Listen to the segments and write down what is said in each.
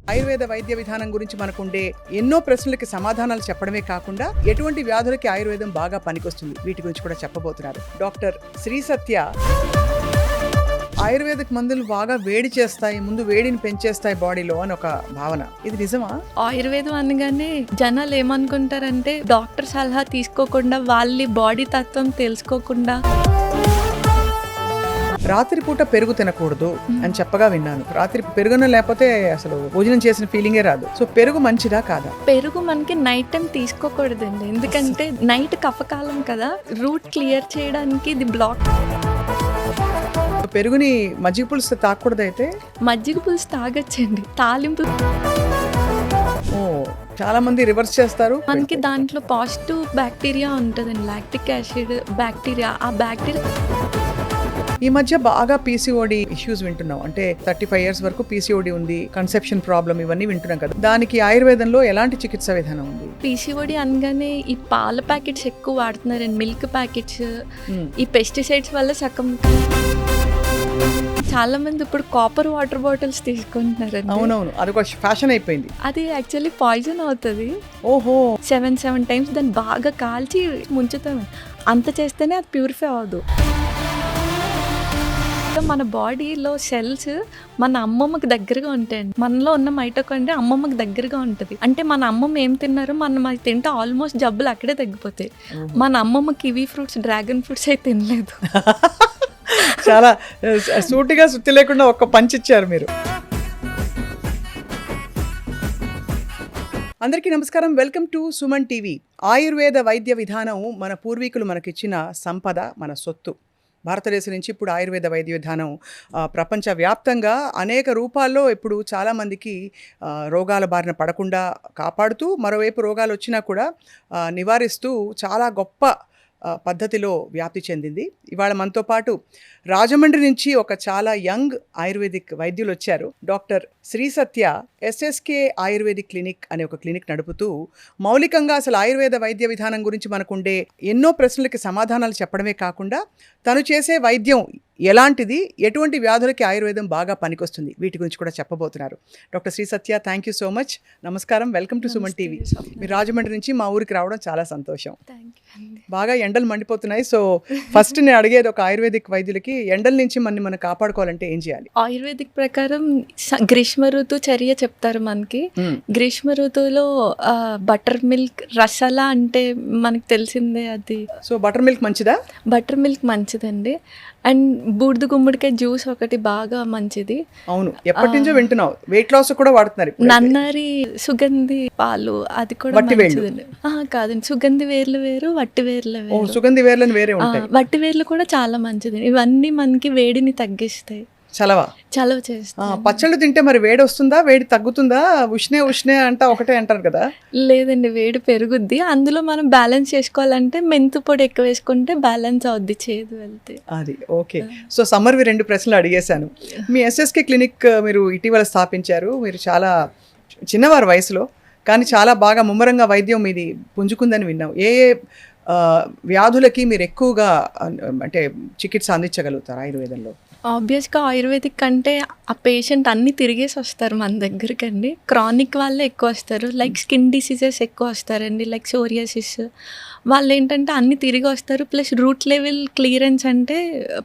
ఆయుర్వేద వైద్య విధానం గురించి మనకుండే ఎన్నో ప్రశ్నలకి సమాధానాలు చెప్పడమే కాకుండా ఎటువంటి వ్యాధులకి ఆయుర్వేదం బాగా పనికొస్తుంది వీటి గురించి కూడా చెప్పబోతున్నారు డాక్టర్ శ్రీ సత్య. ఆయుర్వేదిక్ మందులు బాగా వేడి చేస్తాయి, ముందు వేడిని పెంచేస్తాయి బాడీలో అని ఒక భావన, ఇది నిజమా? ఆయుర్వేదం అనగానే జనాలు ఏమనుకుంటారంటే డాక్టర్ సలహా తీసుకోకుండా వాళ్ళ బాడీ తత్వం తెలుసుకోకుండా రాత్రిపూట పెరుగు తినకూడదు అని చెప్పగా విన్నాను. రాత్రి పెరుగున లేకపోతే అసలు భోజనం చేసిన ఫీలింగే రాదు. సో పెరుగు మంచిదా కాదా? పెరుగు మనకి నైట్ టైం తీసుకోకూడదండి, ఎందుకంటే నైట్ కఫకాలం కదా, రూట్ క్లియర్ చేయడానికి ఇది బ్లాక్. పెరుగుని మజ్జిగ పులుసు తాగకూడదు అయితే? మజ్జిగ పులుసు తాగొచ్చండి, తాలింపు. ఓ, చాలా మంది రివర్స్ చేస్తారు. మనకి దాంట్లో పాజిటివ్ బ్యాక్టీరియా ఉంటుందండి, లాక్టిక్ యాసిడ్ బ్యాక్టీరియా. ఆ బ్యాక్టీరియా ఈ మధ్య బాగా పీసీఓడి ఇష్యూస్ వింటున్నాం. అంటే 35 years వరకు పీసీఓడి ఉంది, కన్సెప్షన్ ప్రాబ్లం, ఇవన్నీ వింటున్నాం కదా. దానికి ఆయుర్వేదంలో ఎలాంటి చికిత్సా విధానం ఉంది? పీసీఓడి అనగానే ఈ పాల ప్యాకెట్స్ ఎక్కువ వాడుతున్నారండి, మిల్క్ ప్యాకెట్స్. ఈ పెస్టిసైడ్స్ వల్ల సగం చాలా మంది ఇప్పుడు కాపర్ వాటర్ బాటిల్స్ తీసుకుంటున్నారండి. అవునవును, అది ఒక ఫ్యాషన్ అయిపోయింది. అది యాక్చువల్లీ పాయిజన్ అవుతుంది. ఓహో, 7 times దాన్ని బాగా కాల్చి ముంచుతాం, అంత చేస్తేనే అది ప్యూరిఫై అవ్వదు. మన బాడీలో సెల్స్ మన అమ్మమ్మకి దగ్గరగా ఉంటాయండి. మనలో ఉన్న మైటోకాండ్రియా అమ్మమ్మకి దగ్గరగా ఉంటుంది. అంటే మన అమ్మమ్మ ఏం తిన్నారో మనం అది తింటే ఆల్మోస్ట్ జబ్బులు అక్కడే తగ్గిపోతాయి. మన అమ్మమ్మ కివీ ఫ్రూట్స్, డ్రాగన్ ఫ్రూట్స్ అయితే తినలేదు. చాలా సూటిగా సుత్తి లేకుండా ఒక్క పంచ్ ఇచ్చారు మీరు. అందరికీ నమస్కారం, welcome to Suman TV. Ayurveda వైద్య విధానం మన పూర్వీకులు మనకిచ్చిన సంపద, మన సొత్తు. భారతదేశం నుంచి ఇప్పుడు ఆయుర్వేద వైద్య విధానం ప్రపంచవ్యాప్తంగా అనేక రూపాల్లో ఇప్పుడు చాలామందికి రోగాల బారిన పడకుండా కాపాడుతూ, మరోవైపు రోగాలు వచ్చినా కూడా నివారిస్తూ చాలా గొప్ప పద్ధతిలో వ్యాప్తి చెందింది. ఇవాళ మనతో పాటు రాజమండ్రి నుంచి ఒక చాలా యంగ్ ఆయుర్వేదిక్ వైద్యులు వచ్చారు. Doctor Shri Satya SSK ayurvedic clinic అనే ఒక క్లినిక్ నడుపుతూ మౌలికంగా అసలు ఆయుర్వేద వైద్య విధానం గురించి మనకుండే ఎన్నో ప్రశ్నలకి సమాధానాలు చెప్పడమే కాకుండా తను చేసే వైద్యం ఎలాంటిది, ఎటువంటి వ్యాధులకి ఆయుర్వేదం బాగా పనికొస్తుంది వీటి గురించి కూడా చెప్పబోతున్నారు. Doctor Shri Satya, thank you so much. నమస్కారం, వెల్కమ్ టు సుమన్ టీవీ. మీరు రాజమండ్రి నుంచి మా ఊరికి రావడం చాలా సంతోషం. బాగా ఎండలు మండిపోతున్నాయి. సో ఫస్ట్ నేను అడిగేది, ఒక ఆయుర్వేదిక్ వైద్యులకి ఎండల నుంచి మనం కాపాడుకోవాలంటే ఏం చేయాలి? ఆయుర్వేదిక్ ప్రకారం గ్రీష్మ ఋతు చర్య చెప్తారు మనకి. గ్రీష్మ ఋతువులో బటర్ మిల్క్, రసాల అంటే మనకు తెలిసిందే అది. సో బటర్ మిల్క్ మంచిదా? బటర్ మిల్క్ మంచిదండి. అండ్ బూడిద గుమ్మడికాయ జ్యూస్ ఒకటి బాగా మంచిది. అవును, ఎప్పటి నుంచో వింటున్నావు. వెయిట్ లాస్ కూడా వాడుతున్నారు. నన్నారి సుగంధి పాలు, అది కూడా మంచిదండి. కాదండి, సుగంధి వేర్లు వేరు, వట్టి వేర్లు వేరు. సుగంధి వేర్లను వేరే ఉంటాయి. వట్టి వేర్లు కూడా చాలా మంచిది. ఇవన్నీ మనకి వేడిని తగ్గిస్తాయి, చలవ చేస్తాయి. పచ్చళ్ళు తింటే మరి వేడి వస్తుందా, వేడి తగ్గుతుందా? ఉష్ణే అంట ఒకటే అంటారు కదా. లేదండి, వేడి పెరుగుద్ది. అందులో మనం బ్యాలెన్స్ చేసుకోవాలంటే మెంతు పొడి ఎక్కువ వేసుకుంటే బ్యాలెన్స్ అవుద్ది, చేదు వెళ్తే. అది ఓకే. సో సమ్మర్వి 2 ప్రశ్నలు అడిగేశాను. మీ ఎస్ఎస్కే క్లినిక్ మీరు ఇటీవల స్థాపించారు. మీరు చాలా చిన్నవారు వయసులో, కానీ చాలా బాగా ముమ్మరంగా వైద్యం మీది పుంజుకుందని విన్నాం. ఏ వ్యాధులకి మీరు ఎక్కువగా అంటే చికిత్స అందించగలుగుతారు ఆయుర్వేదంలో? ఆబ్వియస్గా ఆయుర్వేదిక్ అంటే ఆ పేషెంట్ అన్నీ తిరిగేసి వస్తారు మన దగ్గరికి అండి. క్రానిక్ వాళ్ళే ఎక్కువ వస్తారు, లైక్ స్కిన్ డిసీజెస్ ఎక్కువ వస్తారండి, లైక్ సోరియాసిస్. వాళ్ళు ఏంటంటే అన్నీ తిరిగి వస్తారు. ప్లస్ రూట్ లెవెల్ క్లియరెన్స్ అంటే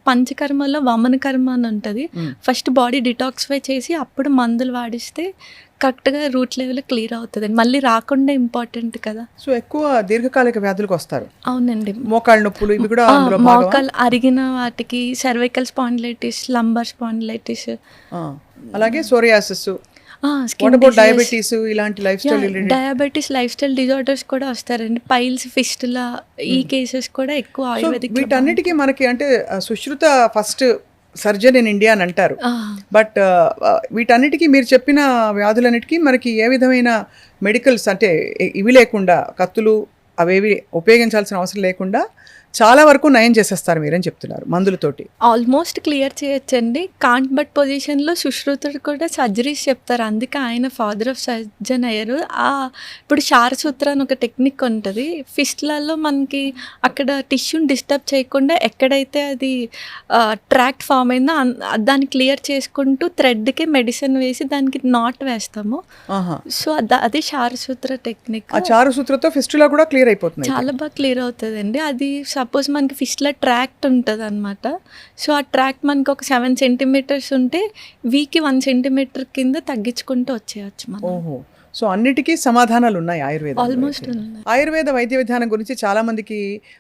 పంచకర్మలో వమన కర్మ అని ఉంటుంది. ఫస్ట్ బాడీ డిటాక్సిఫై చేసి అప్పుడు మందులు వాడిస్తే కరెక్ట్గా రూట్ లెవెల్ క్లియర్ అవుతుంది. మళ్ళీ రాకుండా ఇంపార్టెంట్ కదా. సో ఎక్కువ దీర్ఘకాలిక వ్యాధులకు వస్తారు. అవునండి, మోకాళ్ళ నొప్పులు, ఇవి కూడా మోకాలు అరిగిన వాటికి, సర్వైకల్ స్పాండిలైటిస్, లంబర్ స్పాండిలైటిస్, అలాగే సోరియాసిస్, డయాబెటీస్, ఇలాంటి డయాబెటీస్ లైఫ్ స్టైల్ డిజార్డర్స్ కూడా వస్తారండి. పైల్స్, ఫిస్టులా, ఈ కేసెస్ కూడా ఎక్కువ ఆయుర్వేదిక్. వీటన్నిటికీ మనకి అంటే Sushruta first surgeon in India అని అంటారు. బట్ వీటన్నిటికీ మీరు చెప్పిన వ్యాధులన్నిటికీ మనకి ఏ విధమైన మెడికల్స్ అంటే ఇవి లేకుండా, కత్తులు అవేవి ఉపయోగించాల్సిన అవసరం లేకుండా చాలా వరకు నయం చేసేస్తారు మీరని చెప్తున్నారు మందులతోటి. ఆల్మోస్ట్ క్లియర్ చేయొచ్చండి. కాంట్ బట్ పొజిషన్‌లో సుశ్రుతుడు కూడా సర్జరీస్ చెప్తారు. అందుకే ఆయన ఫాదర్ ఆఫ్ సర్జన్ అయ్యారు. ఇప్పుడు శారసూత్ర అని ఒక టెక్నిక్ ఉంటది. ఫిస్ట్‌లలో మనకి అక్కడ టిష్యూని డిస్టర్బ్ చేయకుండా ఎక్కడైతే అది ట్రాక్ట్ ఫామ్ అయిందో దాన్ని క్లియర్ చేసుకుంటూ థ్రెడ్‌కి మెడిసిన్ వేసి దానికి నాట్ వేస్తాము. ఆహా! సో, అది శారసూత్ర టెక్నిక్. ఆ చారుసూత్రతో ఫిస్టులా కూడా క్లియర్ అయిపోతుంది. చాలా బాగా క్లియర్ అవుతదండి. అది సపోజ్ మనకి ఫిష్‌లో ట్రాక్ట్ ఉంటదనమాట. సో, ఆ ట్రాక్ట్ మనకి ఒక 7 సెంటీమీటర్స్ ఉంటే వీక్‌కి 1 సెంటీమీటర్ కింద తగ్గించుకుంటూ వచ్చేయచ్చు మనం. ఓహో! సో అన్నిటికీ సమాధానాలు ఉన్నాయి ఆయుర్వేదంలో ఆల్మోస్ట్ అయితే. ఉన్నాయి. ఆయుర్వేద వైద్య విధానం గురించి చాలా మందికి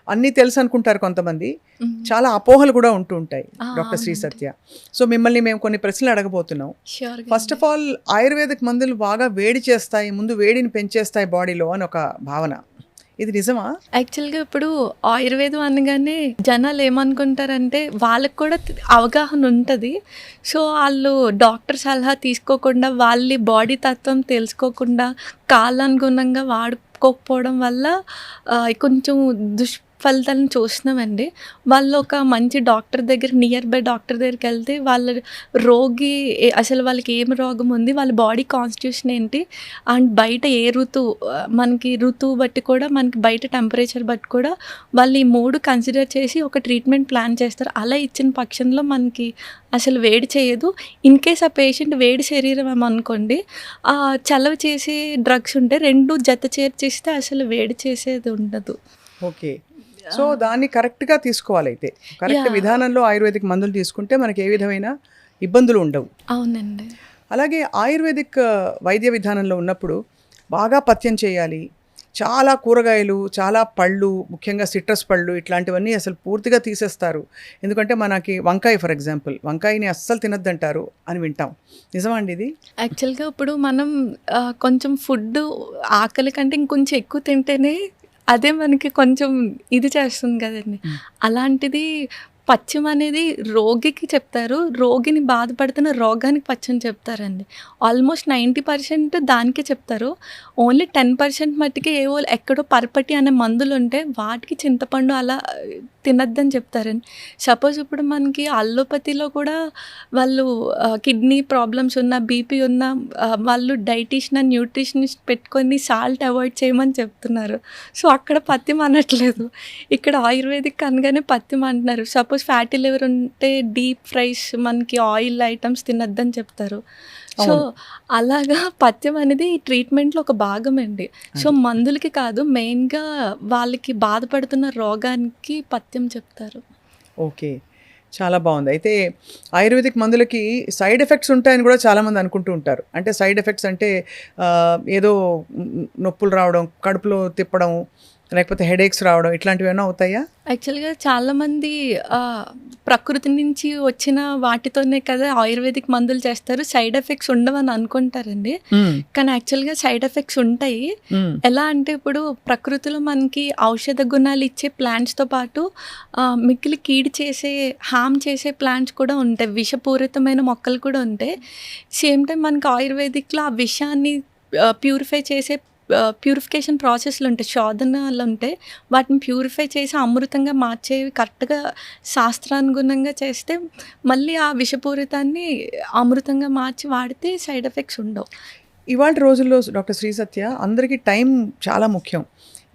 అన్నీ తెలుసు అనుకుంటారు కొంతమంది. హ్మ్. చాలా అపోహలు కూడా ఉంటూ ఉంటాయి. డాక్టర్ శ్రీ అవునండి. సత్య. సో మిమ్మల్ని మేము కొన్ని ప్రశ్నలు అడగబోతున్నాం. ష్యూర్‌గా ఫస్ట్ ఆఫ్ ఆల్ ఆయుర్వేదిక్ మందులు బాగా వేడి చేస్తాయి, ముందు వేడిని పెంచేస్తాయి బాడీలో అని ఒక భావన. ఇది నిజమా? యాక్చువల్‌గా ఇప్పుడు ఆయుర్వేదం అనగానే జనాలు ఏమనుకుంటారంటే వాళ్ళకి కూడా అవగాహన ఉంటది. సో, ఆళ్ళు డాక్టర్ సలహా తీసుకోకుండా వాళ్ళ బాడీ తత్వం తెలుసుకోకుండా కాలానుగుణంగా వాడుకోకపోవడం వల్ల కొంచెం ఫలితాలను చూస్తున్నామండి. వాళ్ళు ఒక మంచి డాక్టర్ దగ్గర నియర్ బై డాక్టర్ దగ్గరికి వెళ్తే వాళ్ళ రోగి అసలు వాళ్ళకి ఏం రోగం ఉంది, వాళ్ళ బాడీ కాన్స్టిట్యూషన్ ఏంటి, అండ్ బయట ఏ మనకి ఋతువు బట్టి కూడా మనకి బయట టెంపరేచర్ బట్టి కూడా వాళ్ళు ఈ 3 కన్సిడర్ చేసి ఒక ట్రీట్మెంట్ ప్లాన్ చేస్తారు. అలా ఇచ్చిన పక్షంలో మనకి అసలు వేడి చేయదు. ఇన్ కేస్ ఆ పేషెంట్ వేడి శరీరం ఏమనుకోండి, చలవ చేసే డ్రగ్స్ ఉంటే 2 జత చేర్చిస్తే అసలు వేడి చేసేది ఉండదు. ఓకే. సో దాన్ని కరెక్ట్గా తీసుకోవాలైతే కరెక్ట్ Yeah. విధానంలో ఆయుర్వేదిక్ మందులు తీసుకుంటే మనకి ఏ విధమైన ఇబ్బందులు ఉండవు. అవునండి. అలాగే ఆయుర్వేదిక్ వైద్య విధానంలో ఉన్నప్పుడు బాగా పథ్యం చేయాలి, చాలా కూరగాయలు, చాలా పళ్ళు, ముఖ్యంగా సిట్రస్ పళ్ళు ఇట్లాంటివన్నీ అసలు పూర్తిగా తీసేస్తారు. ఎందుకంటే మనకి వంకాయ ఫర్ ఎగ్జాంపుల్, వంకాయని అస్సలు తినొద్దంటారు అని వింటాం. నిజమా అండి ఇది? యాక్చువల్‌గా ఇప్పుడు మనం కొంచెం ఫుడ్ ఆకలి కంటే ఇంకొంచెం ఎక్కువ తింటేనే అదే మనకి కొంచెం ఇది చేస్తుంది కదండి. అలాంటిది పథ్యం అనేది రోగికి చెప్తారు. రోగిని బాధపడుతున్న రోగానికి పథ్యం చెప్తారండి. ఆల్మోస్ట్ 90% దానికే చెప్తారు. ఓన్లీ 10% మట్టుకే ఏవో ఎక్కడో పరపటి అనే మందులుంటే వాటికి చింతపండు అలా తినొద్దని చెప్తారండి. సపోజ్ ఇప్పుడు మనకి అల్లోపతిలో కూడా వాళ్ళు కిడ్నీ ప్రాబ్లమ్స్ ఉన్న, బీపీ ఉన్న వాళ్ళు డైటీషియన్ అండ్ న్యూట్రిషనిస్ట్ పెట్టుకొని సాల్ట్ అవాయిడ్ చేయమని చెప్తున్నారు. సో, అక్కడ పథ్యం అనట్లేదు. ఇక్కడ ఆయుర్వేదిక్ అనగానే పథ్యం అంటున్నారు. సపోజ్ ఫ్యాటీ లివర్ ఉంటే డీప్ ఫ్రైస్, మనకి ఆయిల్ ఐటమ్స్ తినొద్దని చెప్తారు. సో, అలాగా పథ్యం అనేది ఈ ట్రీట్మెంట్‌లో ఒక భాగం అండి. సో, మందులకి కాదు, మెయిన్‌గా వాళ్ళకి బాధపడుతున్న రోగానికి పథ్యం చెప్తారు. ఓకే. చాలా బాగుంది. అయితే ఆయుర్వేదిక్ మందులకి సైడ్ ఎఫెక్ట్స్ ఉంటాయని కూడా చాలామంది అనుకుంటూ ఉంటారు. అంటే సైడ్ ఎఫెక్ట్స్ అంటే ఏదో నొప్పులు రావడం, కడుపులో తిప్పడం, లేకపోతే హెడేక్స్ రావడం ఇట్లాంటివి ఏమైనా అవుతాయా? యాక్చువల్‌గా చాలామంది ప్రకృతి నుంచి వచ్చిన వాటితోనే కదా ఆయుర్వేదిక్ మందులు చేస్తారు. సైడ్ ఎఫెక్ట్స్ ఉండవని అనుకుంటారండి. కానీ యాక్చువల్‌గా సైడ్ ఎఫెక్ట్స్ ఉంటాయి. ఎలా అంటే ఇప్పుడు ప్రకృతిలో మనకి ఔషధ గుణాలు ఇచ్చే ప్లాంట్స్‌తో పాటు మిక్కిలి కీడు చేసే, హార్మ్ చేసే ప్లాంట్స్ కూడా ఉంటాయి. విషపూరితమైన మొక్కలు కూడా ఉంటాయి. సేమ్ టైం మనకి ఆయుర్వేదిక్‌లో ఆ విషాన్ని ప్యూరిఫై చేసే ప్యూరిఫికేషన్ ప్రాసెస్లు ఉంటాయి, శోధనలు ఉంటాయి. వాటిని ప్యూరిఫై చేసి అమృతంగా మార్చేవి కరెక్ట్గా శాస్త్రానుగుణంగా చేస్తే మళ్ళీ ఆ విషపూరితాన్ని అమృతంగా మార్చి వాడితే సైడ్ ఎఫెక్ట్స్ ఉండవు. ఇవాళ రోజుల్లో డాక్టర్ శ్రీ సత్య అందరికీ టైం చాలా ముఖ్యం.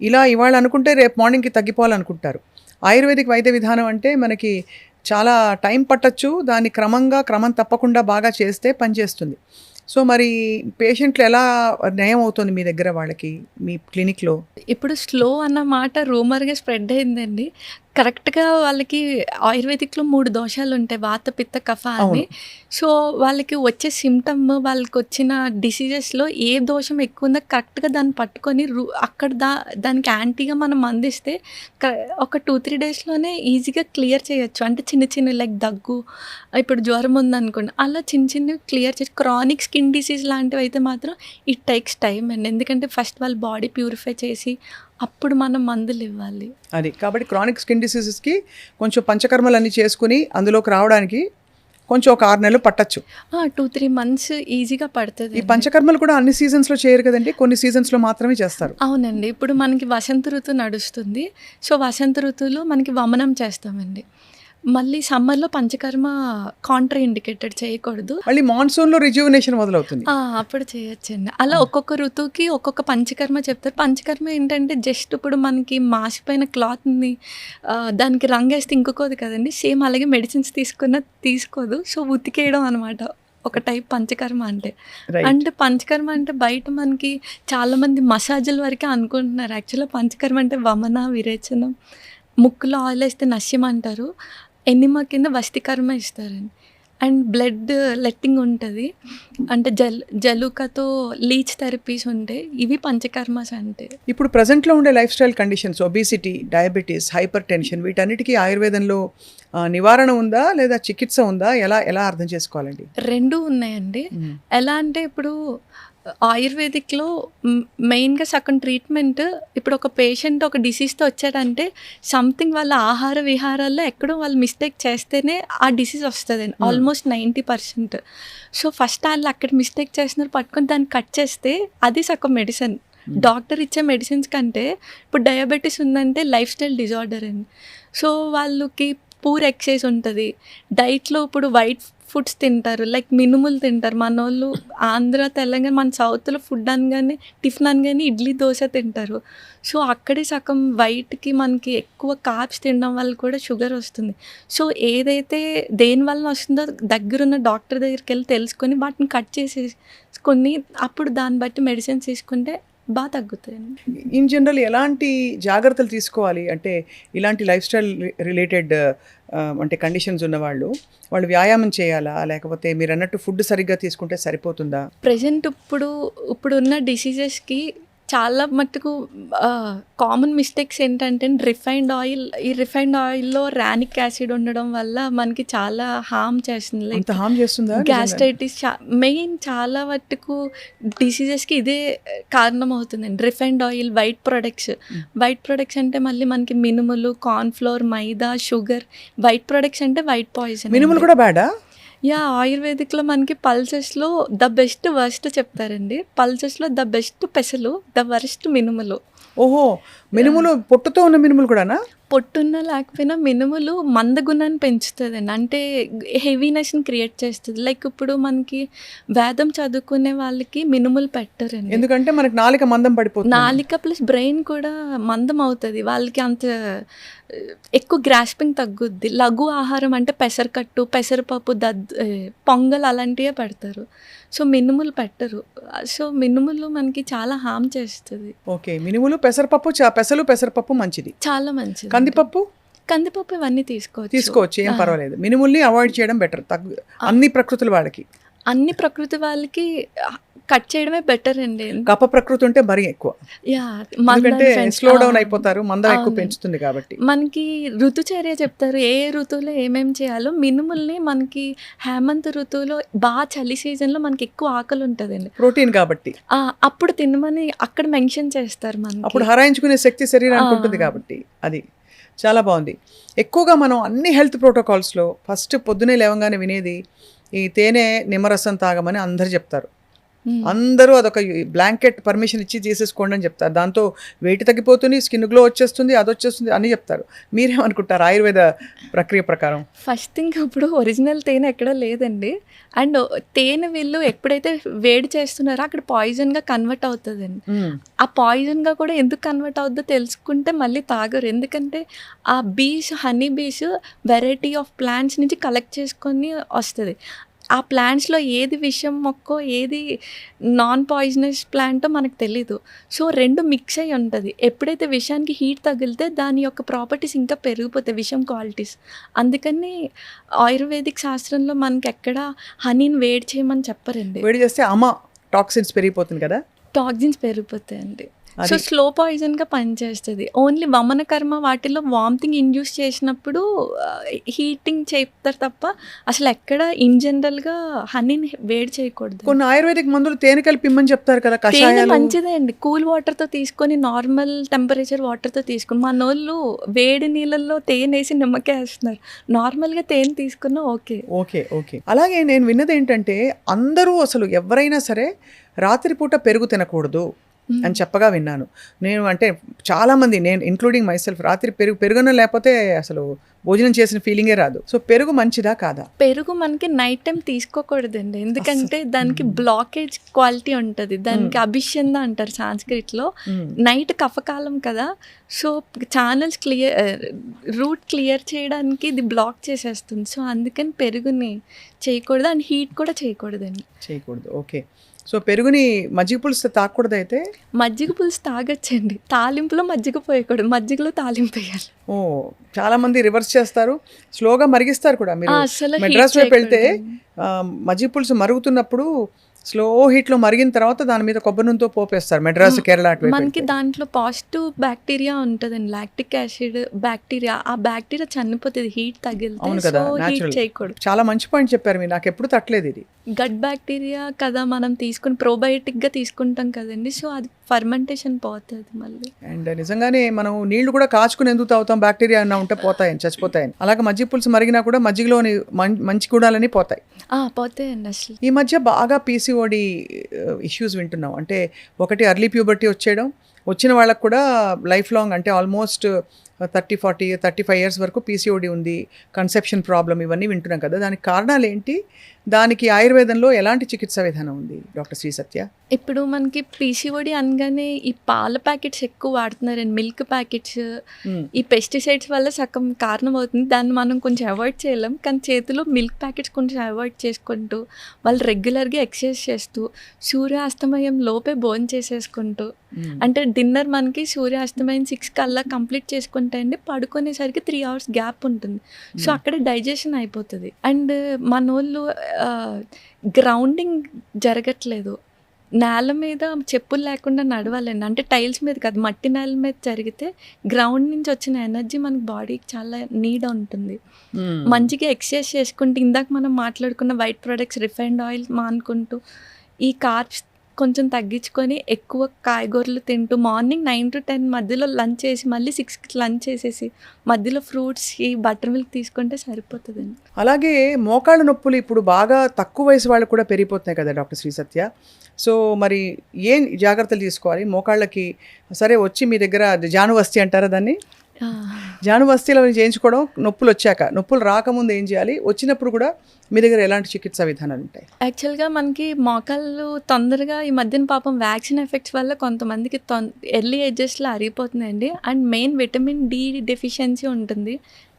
ఇలా ఇవాళ అనుకుంటే రేపు మార్నింగ్కి తగ్గిపోవాలనుకుంటారు. ఆయుర్వేదిక్ వైద్య విధానం అంటే మనకి చాలా టైం పట్టచ్చు, దాన్ని క్రమం తప్పకుండా బాగా చేస్తే పనిచేస్తుంది. సో మరి పేషెంట్లు ఎలా నయం అవుతుంది మీ దగ్గర వాళ్ళకి, మీ క్లినిక్లో? ఇప్పుడు స్లో అన్న మాట రూమర్గా స్ప్రెడ్ అయిందండి. కరెక్ట్గా వాళ్ళకి ఆయుర్వేదిక్లో 3 దోషాలు ఉంటాయి, వాత పిత్త కఫ అని. సో వాళ్ళకి వచ్చే సిమ్టమ్, వాళ్ళకి వచ్చిన డిసీజెస్లో ఏ దోషం ఎక్కువ ఉందో కరెక్ట్గా దాన్ని పట్టుకొని అక్కడ దానికి యాంటీగా మనం అందిస్తే ఒక 2-3 డేస్లోనే ఈజీగా క్లియర్ చేయొచ్చు. అంటే చిన్న లైక్ దగ్గు, ఇప్పుడు జ్వరం ఉందనుకోండి, అలా చిన్నవి క్లియర్ చేసి. క్రానిక్ స్కిన్ డిసీజ్ లాంటివి అయితే మాత్రం ఇట్ టేక్స్ టైం అండి. ఎందుకంటే ఫస్ట్ వాళ్ళ బాడీ ప్యూరిఫై చేసి అప్పుడు మనం మందులు ఇవ్వాలి. అది కాబట్టి క్రానిక్ స్కిన్ డిసీజెస్కి కొంచెం పంచకర్మలు అన్నీ చేసుకుని అందులోకి రావడానికి కొంచెం ఒక 6 నెలలు పట్టచ్చు. 2-3 మంత్స్ ఈజీగా ఈ పడుతుంది. పంచకర్మలు కూడా అన్ని సీజన్స్లో చేయరు కదండి, కొన్ని సీజన్స్లో మాత్రమే చేస్తారు. అవునండి. ఇప్పుడు మనకి వసంత ఋతువు నడుస్తుంది. సో వసంత ఋతువులో మనకి వమనం చేస్తామండి. మళ్ళీ సమ్మర్లో పంచకర్మ కాంట్రా ఇండికేటెడ్ చేయకూడదు. మళ్ళీ మాన్సూన్లో రిజ్యూవినేషన్ మొదలవుతుంది. అప్పుడు చేయొచ్చండి. అలా ఒక్కొక్క ఋతువుకి ఒక్కొక్క పంచకర్మ చెప్తారు. పంచకర్మ ఏంటంటే జస్ట్ ఇప్పుడు మనకి మాసిపోయిన క్లాత్ని దానికి రంగేస్తే ఇంకుకోదు కదండి, సేమ్ అలాగే మెడిసిన్స్ తీసుకోదు. సో ఉతికేయడం అనమాట ఒక టైప్ పంచకర్మ అంటే. అంటే పంచకర్మ అంటే బయట మనకి చాలామంది మసాజుల వరకే అనుకుంటున్నారు. యాక్చువల్గా పంచకర్మ అంటే వమన, విరేచనం, ముక్కులో ఆయిల్ వేస్తే నశ్యం అంటారు, ఎనిమా కింద వస్తికర్మ ఇస్తారండి. అండ్ బ్లడ్ లెట్టింగ్ ఉంటుంది, అంటే జలుకతో లీచ్ థెరపీస్ ఉంటాయి. ఇవి పంచకర్మస్ అంటే. ఇప్పుడు ప్రజెంట్లో ఉండే life style conditions, obesity, diabetes, hyper tension, వీటన్నిటికీ ఆయుర్వేదంలో నివారణ ఉందా లేదా చికిత్స ఉందా? ఎలా అర్థం చేసుకోవాలండి? రెండూ ఉన్నాయండి. ఎలా అంటే ఇప్పుడు ఆయుర్వేదిక్లో మెయిన్గా సగం ట్రీట్మెంట్, ఇప్పుడు ఒక పేషెంట్ ఒక డిసీజ్తో వచ్చాడంటే సంథింగ్ వాళ్ళ ఆహార విహారాల్లో ఎక్కడో వాళ్ళు మిస్టేక్ చేస్తేనే ఆ డిసీజ్ వస్తుందండి, ఆల్మోస్ట్ 90%. సో ఫస్ట్ వాళ్ళు అక్కడ మిస్టేక్ చేస్తున్నారు పట్టుకొని దాన్ని కట్ చేస్తే అది సగం మెడిసిన్. డాక్టర్ ఇచ్చే మెడిసిన్స్ కంటే ఇప్పుడు డయాబెటీస్ ఉందంటే లైఫ్ స్టైల్ డిజార్డర్ అండి. సో వాళ్ళకి పూర్ ఎక్సైజ్ ఉంటుంది డైట్లో. ఇప్పుడు వైట్ ఫుడ్స్ తింటారు, లైక్ మినుములు తింటారు. మన వాళ్ళు ఆంధ్ర, తెలంగాణ, మన సౌత్లో ఫుడ్ అనగానే టిఫిన్ అనగానే ఇడ్లీ, దోశ తింటారు. సో అక్కడే సగం వైట్కి మనకి ఎక్కువ కార్బ్స్ తినడం వల్ల కూడా షుగర్ వస్తుంది. సో ఏదైతే దేనివల్ల వస్తుందో దగ్గరున్న డాక్టర్ దగ్గరికి వెళ్ళి తెలుసుకొని వాటిని కట్ చేసేసుకొని అప్పుడు దాన్ని బట్టి మెడిసిన్స్ తీసుకుంటే బాగా తగ్గుతాయండి. ఇన్ జనరల్ ఎలాంటి జాగ్రత్తలు తీసుకోవాలి అంటే ఇలాంటి లైఫ్ స్టైల్ రిలేటెడ్ అంటే కండిషన్స్ ఉన్నవాళ్ళు వ్యాయామం చేయాలా, లేకపోతే మీరు అన్నట్టు ఫుడ్ సరిగ్గా తీసుకుంటే సరిపోతుందా? ప్రజెంట్ ఇప్పుడున్న డిసీజెస్కి చాలా మట్టుకు కామన్ మిస్టేక్స్ ఏంటంటే ఈ రిఫైన్డ్ ఆయిల్లో రానిక్ యాసిడ్ ఉండడం వల్ల మనకి చాలా హామ్ చేస్తుంది. లైక్ హామ్ చేస్తుందా? గ్యాస్ట్రైటిస్ మెయిన్ చాలా మట్టుకు డిసీజెస్కి ఇదే కారణం అవుతుందండి. రిఫైన్డ్ ఆయిల్, వైట్ ప్రొడక్ట్స్ అంటే మళ్ళీ మనకి మినుములు, కార్న్ఫ్లోర్, మైదా, షుగర్. వైట్ ప్రొడక్ట్స్ అంటే వైట్ పాయిజన్. మినుములు కూడా బ్యాడా? ఆయుర్వేదిక్లో మనకి పల్సెస్లో ద బెస్ట్ వర్స్ట్ చెప్తారండి. పల్సెస్లో ద బెస్ట్ పెసలు, ద వర్స్ట్ మినుములు. ఓహో, మినుములు పొట్టుతో ఉన్న మినుములు కూడానా? పొట్టున్న లేకపోయినా మినుములు మందగుణాన్ని పెంచుతుందండి, అంటే హెవీనెస్ని క్రియేట్ చేస్తుంది. లైక్ ఇప్పుడు మనకి వేదం చదువుకునే వాళ్ళకి మినుములు పెట్టరండి, ఎందుకంటే మనకి నాలిక మందం పడిపోతుంది. నాలిక ప్లస్ బ్రెయిన్ కూడా మందం అవుతుంది, వాళ్ళకి అంత ఎక్కువ గ్రాస్పింగ్ తగ్గుద్ది. లఘు ఆహారం అంటే పెసరకట్టు, పెసరపప్పు, పొంగల్ అలాంటివే పెడతారు. సో మినుములు పెట్టరు. సో మినుములు మనకి చాలా హామ్ చేస్తుంది. ఓకే, మినుములు, పెసరపప్పు, పెసరపప్పు మంచిది, చాలా మంచిది. కందిపప్పు ఇవన్నీ తీసుకోవచ్చు, ఏం పర్వాలేదు. మినుముల్ని అవాయిడ్ చేయడం బెటర్. అన్ని ప్రకృతి వాళ్ళకి కట్ చేయడమే బెటర్ అండి. కప ప్రకృతి ఉంటే మరీ ఎక్కువ, ఎందుకంటే స్లో డౌన్ అయిపోతారు, మందం ఎక్కువ పెంచుతుంది కాబట్టి. మనకి ఋతుచర్య చెప్తారు, ఏ ఋతువులో ఏమేమి చేయాలో. మినుముల్ని మనకి హేమంత ఋతువులో బాగా చలి సీజన్లో మనకి ఎక్కువ ఆకలి ఉంటుందండి, ప్రోటీన్ కాబట్టి, అప్పుడు తినమని అక్కడ మెన్షన్ చేస్తారు. మనకి అప్పుడు హరాయించుకునే శక్తి శరీరానికి ఉంటుంది కాబట్టి. అది చాలా బాగుంది. ఎక్కువగా మనం అన్ని హెల్త్ ప్రోటోకాల్స్లో ఫస్ట్ పొద్దునే లేవగానే వినేది ఈ తేనె నిమ్మరసం తాగమని అందరు చెప్తారు. అందరూ అదొక బ్లాంకెట్ పర్మిషన్ ఇచ్చి చేసేసుకోండి అని చెప్తారు. దాంతో వెయిట్ తగ్గిపోతుంది, స్కిన్ గ్లో వచ్చేస్తుంది, అది వచ్చేస్తుంది అని చెప్తారు. మీరేమనుకుంటారు ఆయుర్వేద ప్రక్రియ ప్రకారం? ఫస్ట్ థింగ్, ఇప్పుడు ఒరిజినల్ తేనె ఎక్కడో లేదండి. అండ్ తేనె వీళ్ళు ఎప్పుడైతే వేడి చేస్తున్నారో అక్కడ పాయిజన్గా కన్వర్ట్ అవుతుందండి. ఆ పాయిజన్గా కూడా ఎందుకు కన్వర్ట్ అవుతుందో తెలుసుకుంటే మళ్ళీ తాగరు. ఎందుకంటే ఆ honey bees variety of plants నుంచి కలెక్ట్ చేసుకొని వస్తుంది. ఆ ప్లాంట్స్లో ఏది విషం మొక్కో ఏది నాన్ పాయిజనస్ ప్లాంటో మనకు తెలీదు. సో రెండు మిక్స్ అయ్యి ఉంటుంది. ఎప్పుడైతే విషానికి హీట్ తగిలితే దాని యొక్క ప్రాపర్టీస్ ఇంకా పెరిగిపోతాయి, విషం క్వాలిటీస్. అందుకని ఆయుర్వేదిక్ శాస్త్రంలో మనకి ఎక్కడ హనీని వేడి చేయమని చెప్పరండి. వేడి చేస్తే టాక్సిన్స్ పెరిగిపోతుంది కదా, టాక్సిన్స్ పెరిగిపోతాయండి. సో స్లో పాయిజన్గా పనిచేస్తుంది. ఓన్లీ వమన కర్మ వాటిలో వామిటింగ్ ఇండ్యూస్ చేసినప్పుడు హీటింగ్ చేస్తారు తప్ప అసలు ఎక్కడ ఇన్ జనరల్గా హనీని వేడి చేయకూడదు. కొన్ని ఆయుర్వేదిక్ మందులు తేనె కలిపి ఇమ్మని చెప్తారు కదా, తేనె కషాయాలు. మంచిదే అండి, కూల్ వాటర్తో తీసుకొని నార్మల్ టెంపరేచర్ వాటర్తో తీసుకుని, మనోళ్ళు వేడి నీళ్ళల్లో తేనె వేసి నిమ్మకాయ వేస్తున్నారు. నార్మల్గా తేనె తీసుకున్నా ఓకే. Okay okay. అలాగే నేను విన్నది ఏంటంటే అందరూ అసలు ఎవరైనా సరే రాత్రిపూట పెరుగు తినకూడదు అని చెప్పగా విన్నాను నేను. అంటే చాలామంది, నేను ఇంక్లూడింగ్ మైసెల్ఫ్, రాత్రి పెరుగున లేకపోతే అసలు భోజనం చేసిన ఫీలింగే రాదు. సో పెరుగు మంచిదా కాదా? పెరుగు మనకి నైట్ టైం తీసుకోకూడదండి, ఎందుకంటే దానికి బ్లాకేజ్ క్వాలిటీ ఉంటుంది. దానికి అభిషంద అంటారు సాంస్క్రిట్లో. నైట్ కఫకాలం కదా, సో ఛానల్స్ రూట్ క్లియర్ చేయడానికి ఇది బ్లాక్ చేసేస్తుంది. సో అందుకని పెరుగుని చేయకూడదు అండ్ హీట్ కూడా చేయకూడదండి. చేయకూడదు. ఓకే. సో పెరుగుని మజ్జిగ పులుసు తాగకూడదు అయితే? మజ్జిగ పులుసు తాగొచ్చండి, తాలింపులో మజ్జిగ పోయకూడదు, మజ్జిగలో తాలింపు వేయాలి. ఓ, చాలా మంది రివర్స్ చేస్తారు, స్లోగా మరిగిస్తారు కూడా. మీరు అసలు మెడ్రాస్ వైపు వెళ్తే మజ్జిగ పులుసు మరుగుతున్నప్పుడు స్లో హీట్లో మరిగిన తర్వాత దాని మీద కొబ్బరి నూనెతో పోపేస్తారు. మెడ్రాస్, కేరళ అటు మనకి దాంట్లో పాజిటివ్ బ్యాక్టీరియా ఉంటుందండి, లాక్టిక్ యాసిడ్ బ్యాక్టీరియా. ఆ బ్యాక్టీరియా చనిపోతుంది హీట్ తగిలితే. అవును కదా, హీట్ చేయకూడదు. చాలా మంచి పాయింట్ చెప్పారు మీరు, నాకు ఎప్పుడు తట్టలేదు ఇది. గట్ బ్యాక్టీరియా కదా మనం తీసుకుని ప్రోబయోటిక్గా తీసుకుంటాం కదండి, సో అది ఫర్మెంటేషన్ పోతుంది మళ్ళీ. అండ్ నిజంగానే మనం నీళ్లు కూడా కాచుకుని ఎందుకు తాగుతాం, బ్యాక్టీరియా అన్నా ఉంటే పోతాయని, చచ్చిపోతాయని. అలాగే మజ్జిగ పులుసు మరిగినా కూడా మజ్జిగలోని మంచి గుణాలని పోతాయి. పోతాయండి. అసలు ఈ మధ్య బాగా పీసీఓడి ఇష్యూస్ వింటున్నాం. అంటే ఒకటి అర్లీ ప్యూబర్టీ వచ్చేయడం, వచ్చిన వాళ్ళకు కూడా లైఫ్ లాంగ్, అంటే ఆల్మోస్ట్ 30, 40, 35 ఇయర్స్ వరకు పీసీఓడి ఉంది, కన్సెప్షన్ ప్రాబ్లం, ఇవన్నీ వింటున్నాం కదా. దానికి కారణాలు ఏంటి? దానికి ఆయుర్వేదంలో ఎలాంటి చికిత్సా విధానం ఉంది డాక్టర్ శ్రీ సత్య? ఇప్పుడు మనకి పీసీఓడి అనగానే ఈ పాల ప్యాకెట్స్ ఎక్కువ వాడుతున్నారండి, మిల్క్ ప్యాకెట్స్. ఈ పెస్టిసైడ్స్ వల్ల సగం కారణం అవుతుంది. దాన్ని మనం కొంచెం అవాయిడ్ చేయలేం, కానీ చేతిలో మిల్క్ ప్యాకెట్స్ కొంచెం అవాయిడ్ చేసుకుంటూ, వాళ్ళు రెగ్యులర్గా ఎక్సర్సైజ్ చేస్తూ, సూర్యాస్తమయం లోపే భోజనం చేసేసుకుంటూ, అంటే డిన్నర్ మనకి సూర్యాస్తమయం 6 కల్లా కంప్లీట్ చేసుకుంటే అండి, పడుకునేసరికి 3 hours గ్యాప్ ఉంటుంది. సో అక్కడ డైజెషన్ అయిపోతుంది. అండ్ మనోళ్ళు గ్రౌండింగ్ జరగట్లేదు, నేల మీద చెప్పులు లేకుండా నడవాలండి. అంటే టైల్స్ మీద కాదు, మట్టి నేల మీద జరిగితే గ్రౌండ్ నుంచి వచ్చిన ఎనర్జీ మనకి బాడీకి చాలా నీడ్ ఉంటుంది. మంచిగా ఎక్సర్సైజ్ చేసుకుంటూ, ఇందాక మనం మాట్లాడుకున్న వైట్ ప్రొడక్ట్స్, రిఫైన్డ్ ఆయిల్ మానుకుంటూ, ఈ కార్బ్స్ కొంచెం తగ్గించుకొని ఎక్కువ కాయగూరలు తింటూ, మార్నింగ్ 9 to 10 మధ్యలో లంచ్ చేసి, మళ్ళీ 6కి లంచ్ చేసేసి, మధ్యలో ఫ్రూట్స్, ఈ బటర్ మిల్క్ తీసుకుంటే సరిపోతుందండి. అలాగే మోకాళ్ళ నొప్పులు ఇప్పుడు బాగా తక్కువ వయసు వాళ్ళు కూడా పెరిగిపోతున్నాయి కదా డాక్టర్ శ్రీ సత్య. సో మరి ఏం జాగ్రత్తలు తీసుకోవాలి మోకాళ్ళకి? సరే, వచ్చి మీ దగ్గర జానువస్తి అంటారా దాన్ని, జానువస్తిలో చేయించుకోవడం, నొప్పులు వచ్చాక, నొప్పులు రాకముందు ఏం చేయాలి, వచ్చినప్పుడు కూడా మీ దగ్గర ఎలాంటి చికిత్సా విధానాలు ఉంటాయి? యాక్చువల్గా మనకి మోకాళ్ళు తొందరగా ఈ మధ్యన పాపం వ్యాక్సిన్ ఎఫెక్ట్స్ వల్ల కొంతమందికి ఎర్లీ ఏజెస్లో అరిగిపోతుందండి. And main vitamin D deficiency ఉంటుంది,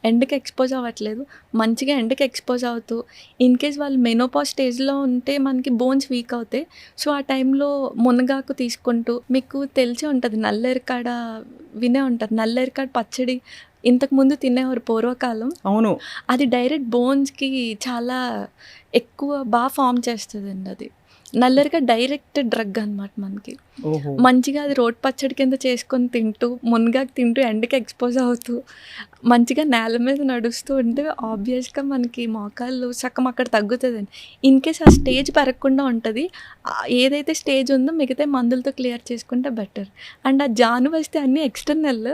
ఎండకి ఎక్స్పోజ్ అవ్వట్లేదు. మంచిగా ఎండకి ఎక్స్పోజ్ అవుతూ, ఇన్ కేస్ వాళ్ళు మెనోపాజ్ స్టేజ్లో ఉంటే మనకి బోన్స్ వీక్ అవుతాయి. సో ఆ టైంలో మునగాకు తీసుకుంటూ, మీకు తెలిసి ఉంటుంది నల్లేరికాడ, వినే ఉంటుంది నల్లేరికాడ పచ్చడి ఇంతకుముందు తినేవారు పూర్వకాలం. అవును, అది డైరెక్ట్ బోన్స్కి చాలా ఎక్కువ బాగా ఫామ్ చేస్తుందండి. అది నల్లరికాయ డైరెక్ట్ డ్రగ్ అనమాట మనకి. మంచిగా అది రోడ్ పచ్చడి కింద చేసుకొని తింటూ, మునగాకు తింటూ, ఎండకి ఎక్స్పోజ్ అవుతూ, మంచిగా నేల మీద నడుస్తూ ఉంటే ఆబ్వియస్గా మనకి మోకాళ్ళు సగం అక్కడ తగ్గుతుందండి. ఇన్ కేస్ ఆ స్టేజ్ పెరగకుండా ఉంటుంది, ఏదైతే స్టేజ్ ఉందో మిగతా మందులతో క్లియర్ చేసుకుంటే బెటర్. అండ్ ఆ జాను వస్తే అన్నీ ఎక్స్టర్నల్,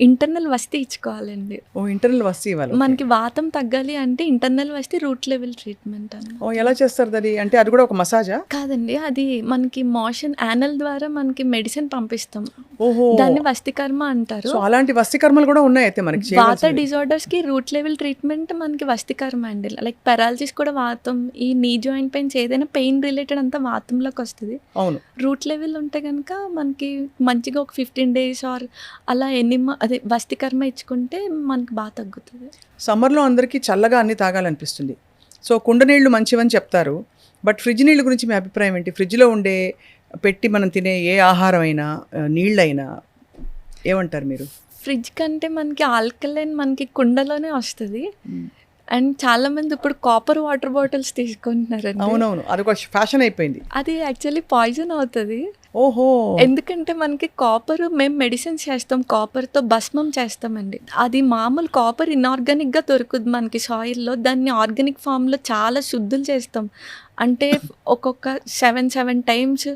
ఇంటర్నల్ వస్తే ఇచ్చుకోవాలండి. ఇంటర్నల్ వస్తే ఇవ్వాలి. మనకి వాతం తగ్గాలి అంటే ఇంటర్నల్ వస్తే రూట్ లెవెల్ ట్రీట్మెంట్ అని. ఎలా చేస్తారు అది? అంటే అది కూడా ఒక మసాజా? కాదండి, అది మనకి మోషన్ యానల్ ద్వారా మనకి మెడిసిన్ పంపిస్తాం, దాన్ని వస్తికర్మ అంటారు. అలాంటి వస్తికర్మలు కూడా ఉన్నాయి అయితే మనకి. వాత డిజార్డర్స్ కి రూట్ లెవెల్ ట్రీట్మెంట్ మనకి వస్తికర్మ అండి. లైక్ పెరాలసిస్ కూడా వాతం, ఈ నీ జాయింట్ పెయిన్స్, ఏదైనా పెయిన్ రిలేటెడ్ అంతా వాతంలోకి వస్తుంది. అవును, రూట్ లెవెల్ ఉంటే కనుక మనకి మంచిగా ఒక 15 days ఆర్ అలా అదే వస్తికర్మ ఇచ్చుకుంటే మనకి బాగా తగ్గుతుంది. సమ్మర్లో అందరికీ చల్లగా అన్ని తాగాలనిపిస్తుంది, సో కుండ నీళ్లు మంచివని చెప్తారు. బట్ ఫ్రిడ్జ్ నీళ్ళ గురించి మీ అభిప్రాయం ఏంటి? ఫ్రిడ్జ్లో ఉండే పెట్టి మనం తినే ఏ ఆహారం అయినా, నీళ్ళైనా, ఏమంటారు మీరు? ఫ్రిడ్జ్ కంటే మనకి ఆల్కలైన్ మనకి కుండలోనే వస్తుంది. అండ్ చాలా మంది ఇప్పుడు కాపర్ వాటర్ బాటిల్స్ తీసుకుంటున్నారు. అవునవును, అది ఒక ఫ్యాషన్ అయిపోయింది. అది యాక్చువల్లీ పాయిజన్ అవుతుంది. ఓహో! ఎందుకంటే మనకి కాపర్ మేము మెడిసిన్స్ చేస్తాం. కాపర్‌తో భస్మం చేస్తామండి. అది మామూలు కాపర్ ఇనార్గానిక్‌గా దొరుకుద్ది మనకి సాయిల్‌లో. దాన్ని ఆర్గానిక్ ఫార్మ్‌లో చాలా శుద్ధులు చేస్తాం. అంటే ఒక్కొక్క 7 టైమ్స్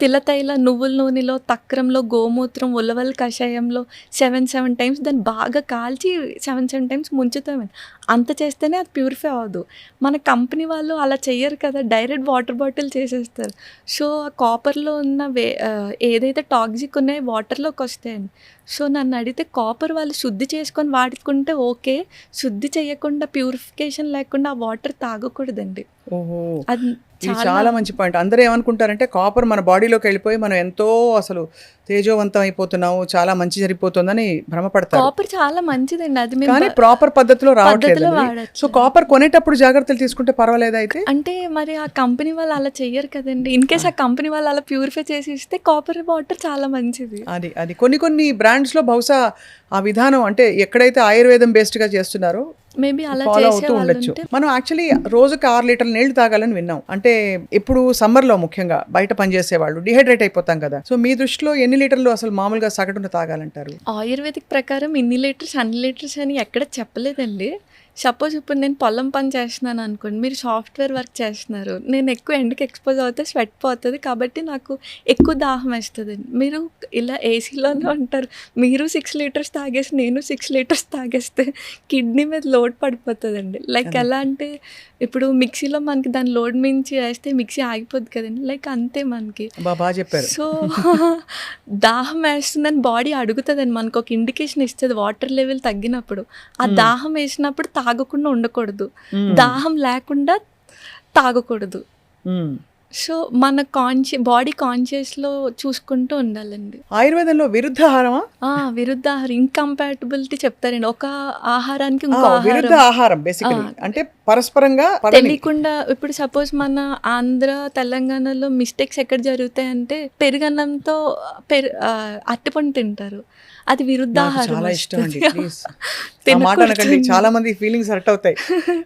తిలతైల నువ్వుల నూనెలో, తక్రంలో, గోమూత్రం, ఉలవల కషాయంలో 7 టైమ్స్ దాన్ని బాగా కాల్చి 7 టైమ్స్ ముంచుతామండి. అంత చేస్తేనే అది ప్యూరిఫై అవ్వదు. మన కంపెనీ వాళ్ళు అలా చెయ్యరు కదా! డైరెక్ట్ వాటర్ బాటిల్ చేసేస్తారు. సో, ఆ కాపర్‌లో ఉన్న ఏదైతే టాక్సిక్ ఉన్నాయో వాటర్‌లోకి వస్తాయండి. సో, నన్ను అడిగితే కాపర్ వాళ్ళు శుద్ధి చేసుకొని వాడుకుంటే ఓకే. శుద్ధి చేయకుండా ప్యూరిఫికేషన్ లేకుండా ఆ వాటర్ తాగకూడదండి. ఓహో! అది ఇది చాలా మంచి పాయింట్. అందరూ ఏమనుకుంటారంటే కాపర్ మన బాడీలోకి వెళ్ళిపోయి మనం ఎంతో అసలు తేజోవంతం అయిపోతున్నాము, చాలా మంచి జరిగిపోతుందని భ్రమపడతారు. కాపర్ చాలా మంచిదండి. అది మేము కానీ ప్రాపర్ పద్ధతిలో రావట్లేదు. పద్ధతిలో వాడొచ్చు. సో కాపర్ కొనేటప్పుడు జాగ్రత్తలు తీసుకుంటే పర్వాలేదా అయితే? అంటే మరి ఆ కంపెనీ వాళ్ళు అలా చెయ్యరు కదండీ. ఇన్‌కేస్ ఆ కంపెనీ వాళ్ళు అలా ప్యూరిఫై చేసి ఇస్తే కాపర్ వాటర్ చాలా మంచిది. అది కొన్ని బ్రాండ్స్‌లో బహుశా ఆ విధానం అంటే ఎక్కడైతే ఆయుర్వేదం బేస్డ్‌గా చేస్తున్నారో మేబీ అలా ఫాలో అవుతూ చేసేవాళ్ళు ఉండొచ్చు. ఉంటే మనం యాక్చువల్లీ రోజుకి 6 లీటర్ల నీళ్లు తాగాలని విన్నాం. అంటే ఇప్పుడు సమ్మర్లో ముఖ్యంగా బయట పనిచేసే వాళ్ళు డిహైడ్రేట్ అయిపోతాం కదా. సో మీ దృష్టిలో ఎన్ని లీటర్లు అసలు మామూలుగా సగటున తాగాలంటారు? ఆయుర్వేదిక్ ప్రకారం ఇన్ని లీటర్స్, అన్ని లీటర్స్ అని ఎక్కడ చెప్పలేదండి. సపోజ్ ఇప్పుడు నేను పొలం పని చేస్తున్నాను అనుకోండి. మీరు సాఫ్ట్‌వేర్ వర్క్ చేస్తున్నారు. నేను ఎక్కువ ఎండకి ఎక్స్‌పోజ్ అవుతే స్వెట్ పోతది. కాబట్టి నాకు ఎక్కువ దాహం వేస్తదండి. మీరు ఇలా ఏసీలోనే ఉంటారు. మీరు 6 లీటర్స్ తాగేసి, నేను 6 లీటర్స్ తాగేస్తే కిడ్నీ మీద లోడ్ పడిపోతదండి. లైక్ అదే. ఎలా అంటే ఇప్పుడు మిక్సీలో మనకి దాని లోడ్ మించి వేస్తే మిక్సీ ఆగిపోద్ది కదండీ. లైక్ అంతే మనకి. బాగా చెప్పారు. సో, దాహం వేస్తుందని బాడీ అడుగుతదండి. మనకొక ఇండికేషన్ ఇస్తది వాటర్ లెవెల్ తగ్గినప్పుడు. ఆ దాహం వేసినప్పుడు తాగకుండా ఉండకూడదు. దాహం లేకుండా తాగకూడదు. మ్మ్. సో, మన బాడీ కాన్షియస్‌లో చూసుకుంటూ ఉండాలండి. ఆయుర్వేదంలో విరుద్ధాహారమా? విరుద్ధాహారం ఇంకంపాటబిలిటీ చెప్తారండి. ఒక ఆహారానికి ఇంకో విరుద్ధ ఆహారం ఆహారం బేసికలీ అంటే పరస్పరంగా పడని. తెలియకుండా ఇప్పుడు సపోజ్ మన ఆంధ్ర, తెలంగాణలో మిస్టేక్స్ ఎక్కడ జరుగుతాయంటే పెరుగన్నంతో అరటిపండు తింటారు. అది నాకు విరుద్ధాహారం చాలా ఇష్టం అండి. వస్తది. ప్లీజ్ ఆ మాట అనకండి. తినకూడదండి. చాలా మంది ఫీలింగ్స్ హర్ట్ అవుతాయి.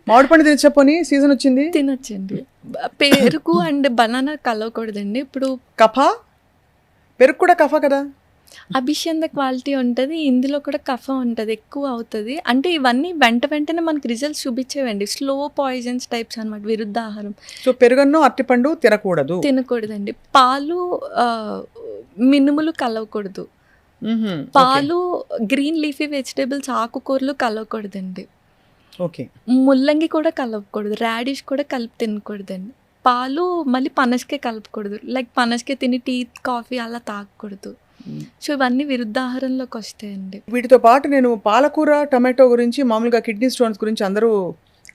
మామిడి పండు తినచ్చపోని సీజన్ వచ్చింది. తినొచ్చండి. పెరుగు అండ్ బనానా కలవకూడదండి. ఇప్పుడు కఫ పెరుగు కూడా కఫ కదా. అభిషేక క్వాలిటీ ఉంటది. ఇందులో కూడా కఫం ఉంటది. ఎక్కువ అవుతది. అంటే ఇవన్నీ వెంటనే మనకి రిజల్ట్స్ చూపించేవండి. స్లో పాయిజన్స్ టైప్స్ అనమాట విరుద్ధాహారం. సో పెరుగన్నం అరటిపండు తినకూడదు. తినకూడదండి. పాలు మినుములు కలవకూడదు. మ్హూ. పాలు గ్రీన్ లీఫీ వెజిటేబుల్స్ ఆకుకూరలు కలవకూడదండి. ఓకే. ముల్లంగి కూడా కలపకూడదు. రాడిష్ కూడా కలిపి తినకూడదండి. పాలు మళ్ళీ పనసకాయ కలపకూడదు. లైక్ పనసకాయ తిని టీ, కాఫీ అలా తాగకూడదు. సో ఇవన్నీ విరుద్ధాహారంలోకి వస్తాయండి. వీటితో పాటు నేను పాలకూర టమాటో గురించి మామూలుగా కిడ్నీ స్టోన్స్ గురించి అందరూ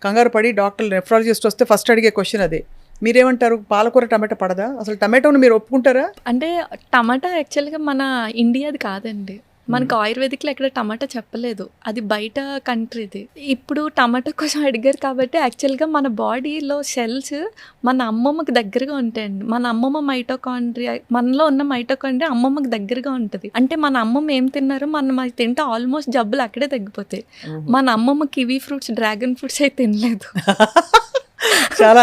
కంగారు పడి డాక్టర్ నెఫ్రాలజిస్ట్ వస్తే ఫస్ట్ అడిగే క్వశ్చన్ అదే. మీరేమంటారు? పాలకూర టమాటో పడదా? అసలు టమాటోను మీరు ఒప్పుకుంటారా? అంటే టమాటా యాక్చువల్‌గా మన ఇండియాది కాదండి. మనకు ఆయుర్వేదిక్‌లో ఎక్కడ టమాటా చెప్పలేదు. అది బయట కంట్రీది. ఇప్పుడు టమాటా కోసం అడిగారు కాబట్టి యాక్చువల్‌గా మన బాడీలో సెల్స్ మన అమ్మమ్మకి దగ్గరగా ఉంటాయండి. మన అమ్మమ్మ మైటోకాండ్రియా మనలో ఉన్న మైటోకాండ్రియా అమ్మమ్మకి దగ్గరగా ఉంటది. అంటే మన అమ్మమ్మ ఏం తిన్నారో మనం అది తింటే ఆల్మోస్ట్ జబ్బులు అక్కడే తగ్గిపోతాయి. మన అమ్మమ్మ కివీ ఫ్రూట్స్, డ్రాగన్ ఫ్రూట్స్ అయితే తినలేదు. చాలా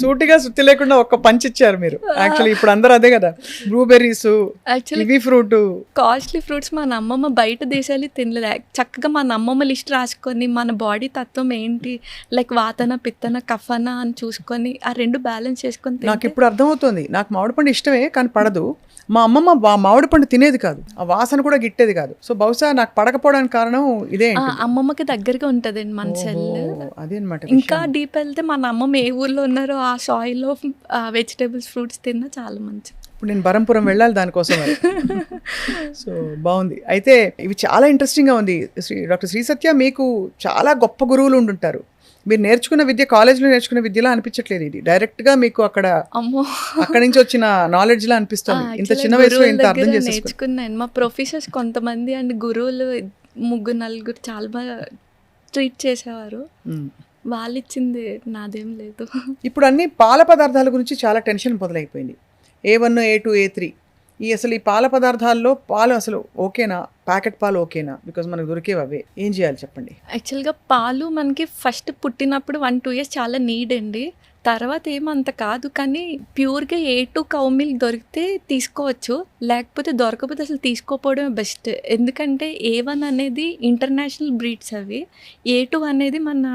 సూటిగా సుత్తి లేకుండా ఒక పంచ్ ఇచ్చారు మీరు. యాక్చువల్లీ ఇప్పుడు అందరూ అదే కదా, blueberries, actually kiwi fruit. Costly fruits మన అమ్మమ్మ బయట దేశాలు తినలేదు. చక్కగా మన అమ్మమ్మ లిస్ట్ రాసుకొని మన బాడీ తత్వం ఏంటి, లైక్ వాతన, పిత్తన, కఫన అని చూసుకొని ఆ రెండు బ్యాలెన్స్ చేసుకొని నాకు తింటే ఇప్పుడు అర్థమవుతుంది. నాకు మామిడి పండు ఇష్టమే కానీ పడదు. మా అమ్మమ్మ మామిడి పండు తినేది కాదు, ఆ వాసన కూడా గిట్టేది కాదు. సో బహుశా నాకు పడకపోవడానికి కారణం ఇదే. అమ్మమ్మకి దగ్గరగా ఉంటుందండి మన సెల్. అదే అనమాట. ఇంకా డీప్ వెళ్తే మన అమ్మమ్మ ఏ ఊర్లో ఉన్నారో ఆ సాయిల్లో వెజిటేబుల్స్, ఫ్రూట్స్ తిన్నా చాలా మంచిది. ఇప్పుడు నేను బరంపురం వెళ్ళాలి దానికోసం. సో బాగుంది. అయితే ఇవి చాలా ఇంట్రెస్టింగ్గా ఉంది. డాక్టర్ శ్రీ సత్య, మీకు చాలా గొప్ప గురువులు ఉండుంటారు. మీరు నేర్చుకున్న విద్య కాలేజ్లో నేర్చుకున్న విద్యలా అనిపించట్లేదు. ఇది డైరెక్ట్గా మీకు అమ్మో అక్కడి నుంచి వచ్చిన నాలెడ్జ్లా అనిపిస్తుంది. ఇంత చిన్న వయసులో ఇంత అర్థం చేసేసుకున్నాను. నేర్చుకున్నాను. మా ప్రొఫెసర్స్ కొంతమంది అండ్ గురువులు 3-4 చాలా బాగా ట్రీట్ చేసేవారు. వాళ్ళు ఇచ్చింది నాదేం లేదు. ఇప్పుడు అన్ని పాల పదార్థాల గురించి చాలా టెన్షన్ మొదలైపోయింది. A1, A2, A3. అసలు ఈ పాల పదార్థాల్లో పాలు అసలు ఓకేనా? ప్యాకెట్ పాలు ఓకేనా? బికాజ్ మనకు దొరికేవి అవే. ఏం చేయాలి చెప్పండి. యాక్చువల్గా పాలు మనకి ఫస్ట్ పుట్టినప్పుడు 1-2 ఇయర్స్ చాలా నీడ్ అండి. తర్వాత ఏమంత కాదు, కానీ ప్యూర్‌గా A2 కౌ మిల్క్ దొరికితే తీసుకోవచ్చు. లేకపోతే దొరకకపోతే అసలు తీసుకోకపోవడమే బెస్ట్. ఎందుకంటే A1 అనేది ఇంటర్నేషనల్ బ్రీడ్స్ అవి. A2 అనేది మన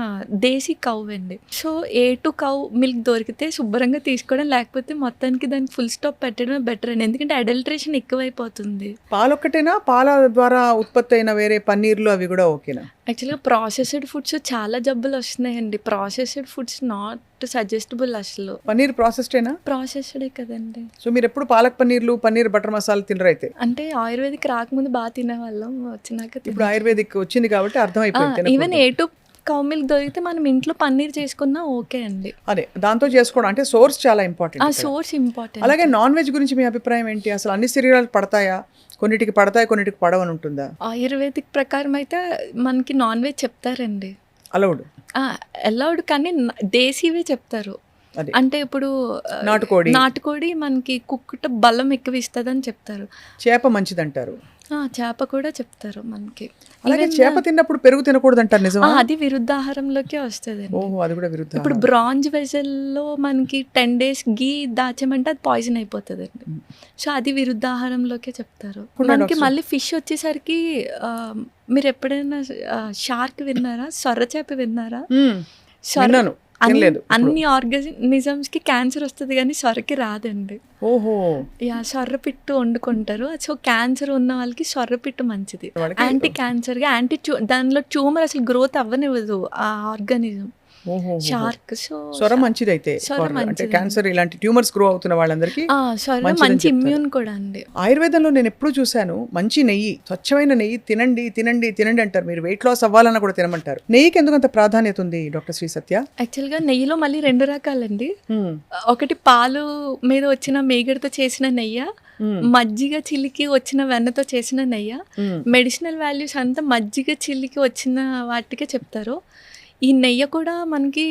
దేశీ కౌ అండి. సో, A2 కౌ మిల్క్ దొరికితే శుభ్రంగా తీసుకోవడం, లేకపోతే మొత్తానికి దానికి ఫుల్ స్టాప్ పెట్టడమే బెటర్ అండి. ఎందుకంటే అడల్ట్రేషన్ ఎక్కువైపోతుంది. పాలొక్కటేనా? పాల ద్వారా ఉత్పత్తి అయిన వేరే పన్నీర్లు అవి కూడా ఓకేనా? యాక్చువల్‌గా ప్రాసెస్డ్ ఫుడ్స్ చాలా జబ్బులు వస్తున్నాయండి. ప్రాసెస్డ్ ఫుడ్స్ నాట్ సజెస్టబుల్ అసలు. పన్నీర్ ప్రాసెస్డేనా? ప్రాసెస్డే కదండి. సో మీరు ఎప్పుడు పాలక్ పన్నీర్లు, పన్నీర్ బటర్ మసాలా తినరైతే? అంటే ఆయుర్వేదిక్ రాకముందు బాగా తినేవాళ్ళం. వచ్చినాక ఇప్పుడు ఆయుర్వేదిక్ వచ్చింది కాబట్టి అర్థమైపోయింది. ఈవెన్ A2 కౌ మిల్క్ దొరికితే మనం ఇంట్లో పన్నీర్ చేసుకున్నా ఓకే అండి. అదే దాంతో చేసుకోవడం అంటే సోర్స్ చాలా ఇంపార్టెంట్. ఆ సోర్స్ ఇంపార్టెంట్. అలాగే నాన్ వెజ్ గురించి మీ అభిప్రాయం ఏంటి? అసలు అన్ని శరీరాలు పడతాయా? కొన్నిటికి పడతాయి, కొన్నిటికి పడవని ఉంటుందా? ఆయుర్వేదిక్ ప్రకారం అయితే మనకి నాన్ వెజ్ చెప్తారండి. అలౌడ్ అలౌడ్, కానీ దేశీవే చెప్తారు. అది అంటే ఇప్పుడు నాటుకోడి మనకి కుక్కుట బలం ఎక్కువ ఇస్తుందని చెప్తారు. చేప మంచిదంటారు. చేప కూడా చెప్తారు మనకి. అలాగే చేప తిన్నప్పుడు పెరుగు తినకూడదు అంటారు, నిజమా? అది విరుద్ధాహారంలోకే వస్తుంది. ఓహో, అది కూడా విరుద్ధ. ఇప్పుడు బ్రాంజ్ వెజల్లో మనకి 10 days గీ దాచామంటే అది పాయిజన్ అయిపోతుంది అండి. సో అది విరుద్ధాహారంలోకే చెప్తారు. మనకి మళ్ళీ ఫిష్ వచ్చేసరికి మీరు ఎప్పుడైనా షార్క్ విన్నారా? సొర్ర చేప విన్నారా? అన్ని ఆర్గానిజమ్స్ కి క్యాన్సర్ వస్తుంది, కానీ సొరకి రాదండి. ఓహో, సొర్రపిట్టు వండుకుంటారు. సో క్యాన్సర్ ఉన్న వాళ్ళకి సొర్రపిట్టు మంచిది. యాంటీ క్యాన్సర్ గా దానిలో ట్యూమర్ అసలు గ్రోత్ అవ్వనివ్వదు ఆ ఆర్గానిజం. షార్క్. సో సొర మంచిది అయితే, అంటే క్యాన్సర్ ఇలాంటి ట్యూమర్స్ గ్రో అవుతున్న వాళ్ళందరికీ మంచి ఇమ్యూన్ కూడా అండి. ఆయుర్వేదంలో నేను ఎప్పుడు చూశాను మంచి నెయ్యి, స్వచ్ఛమైన నెయ్యి తినండి తినండి తినండి అంటారు. మీరు వెయిట్ లాస్ అవ్వాలన్నా కూడా తినమంటారు. నెయ్యికి ఎందుకు అంత ప్రాధాన్యత ఉంది డాక్టర్ శ్రీ సత్య? యాక్చువల్ గా నెయ్యిలో మళ్ళీ 2 రకాలండి. ఒకటి పాలు మీద వచ్చిన మేగడతో చేసిన నెయ్యి, మజ్జిగ చిల్లికి వచ్చిన వెన్నతో చేసిన నెయ్యి. మెడిసినల్ వాల్యూస్ అంతా మజ్జిగ చిల్లికి వచ్చిన వాటికే చెప్తారు. ఈ నెయ్యి కూడా మనకి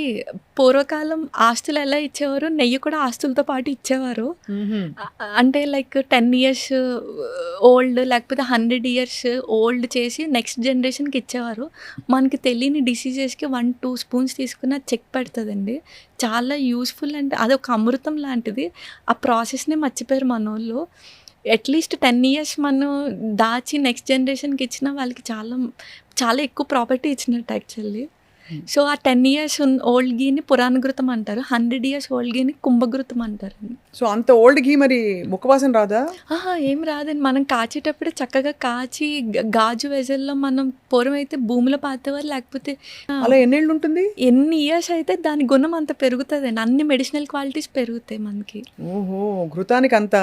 పూర్వకాలం ఆస్తులు ఎలా ఇచ్చేవారు, నెయ్యి కూడా ఆస్తులతో పాటు ఇచ్చేవారు. అంటే లైక్ 10 years ఓల్డ్ లేకపోతే 100 years ఓల్డ్ చేసి నెక్స్ట్ జనరేషన్కి ఇచ్చేవారు. మనకి తెలియని డిసీజెస్కి 1-2 spoons తీసుకుని అది చెక్ పెడుతుందండి. చాలా యూస్ఫుల్. అంటే అదొక అమృతం లాంటిది. ఆ ప్రాసెస్ని మర్చిపోయారు మన వాళ్ళు. అట్లీస్ట్ 10 years మనం దాచి నెక్స్ట్ జనరేషన్కి ఇచ్చిన వాళ్ళకి చాలా చాలా ఎక్కువ ప్రాపర్టీ ఇచ్చినట్టు యాక్చువల్లీ. సో ఆ 10 years ఓల్డ్ గీని పురాణఘృతం అంటారు, 100 years ఓల్డ్ గీని కుంభఘృతం అంటారు. సో అంత ఓల్డ్ గీ మరి ముఖవాసన రాదా? ఏం రాదండి. మనం కాచేటప్పుడే చక్కగా కాచి గాజు వెజల్లో మనం పూర్వం అయితే భూమిలో పాతేవారు. లేకపోతే అలా ఎన్నేళ్ళు ఉంటుంది? ఎన్ని ఇయర్స్ అయితే దాని గుణం అంత పెరుగుతుందండి. అన్ని మెడిసినల్ క్వాలిటీస్ పెరుగుతాయి మనకి. ఓహో, ఘృతానికి అంత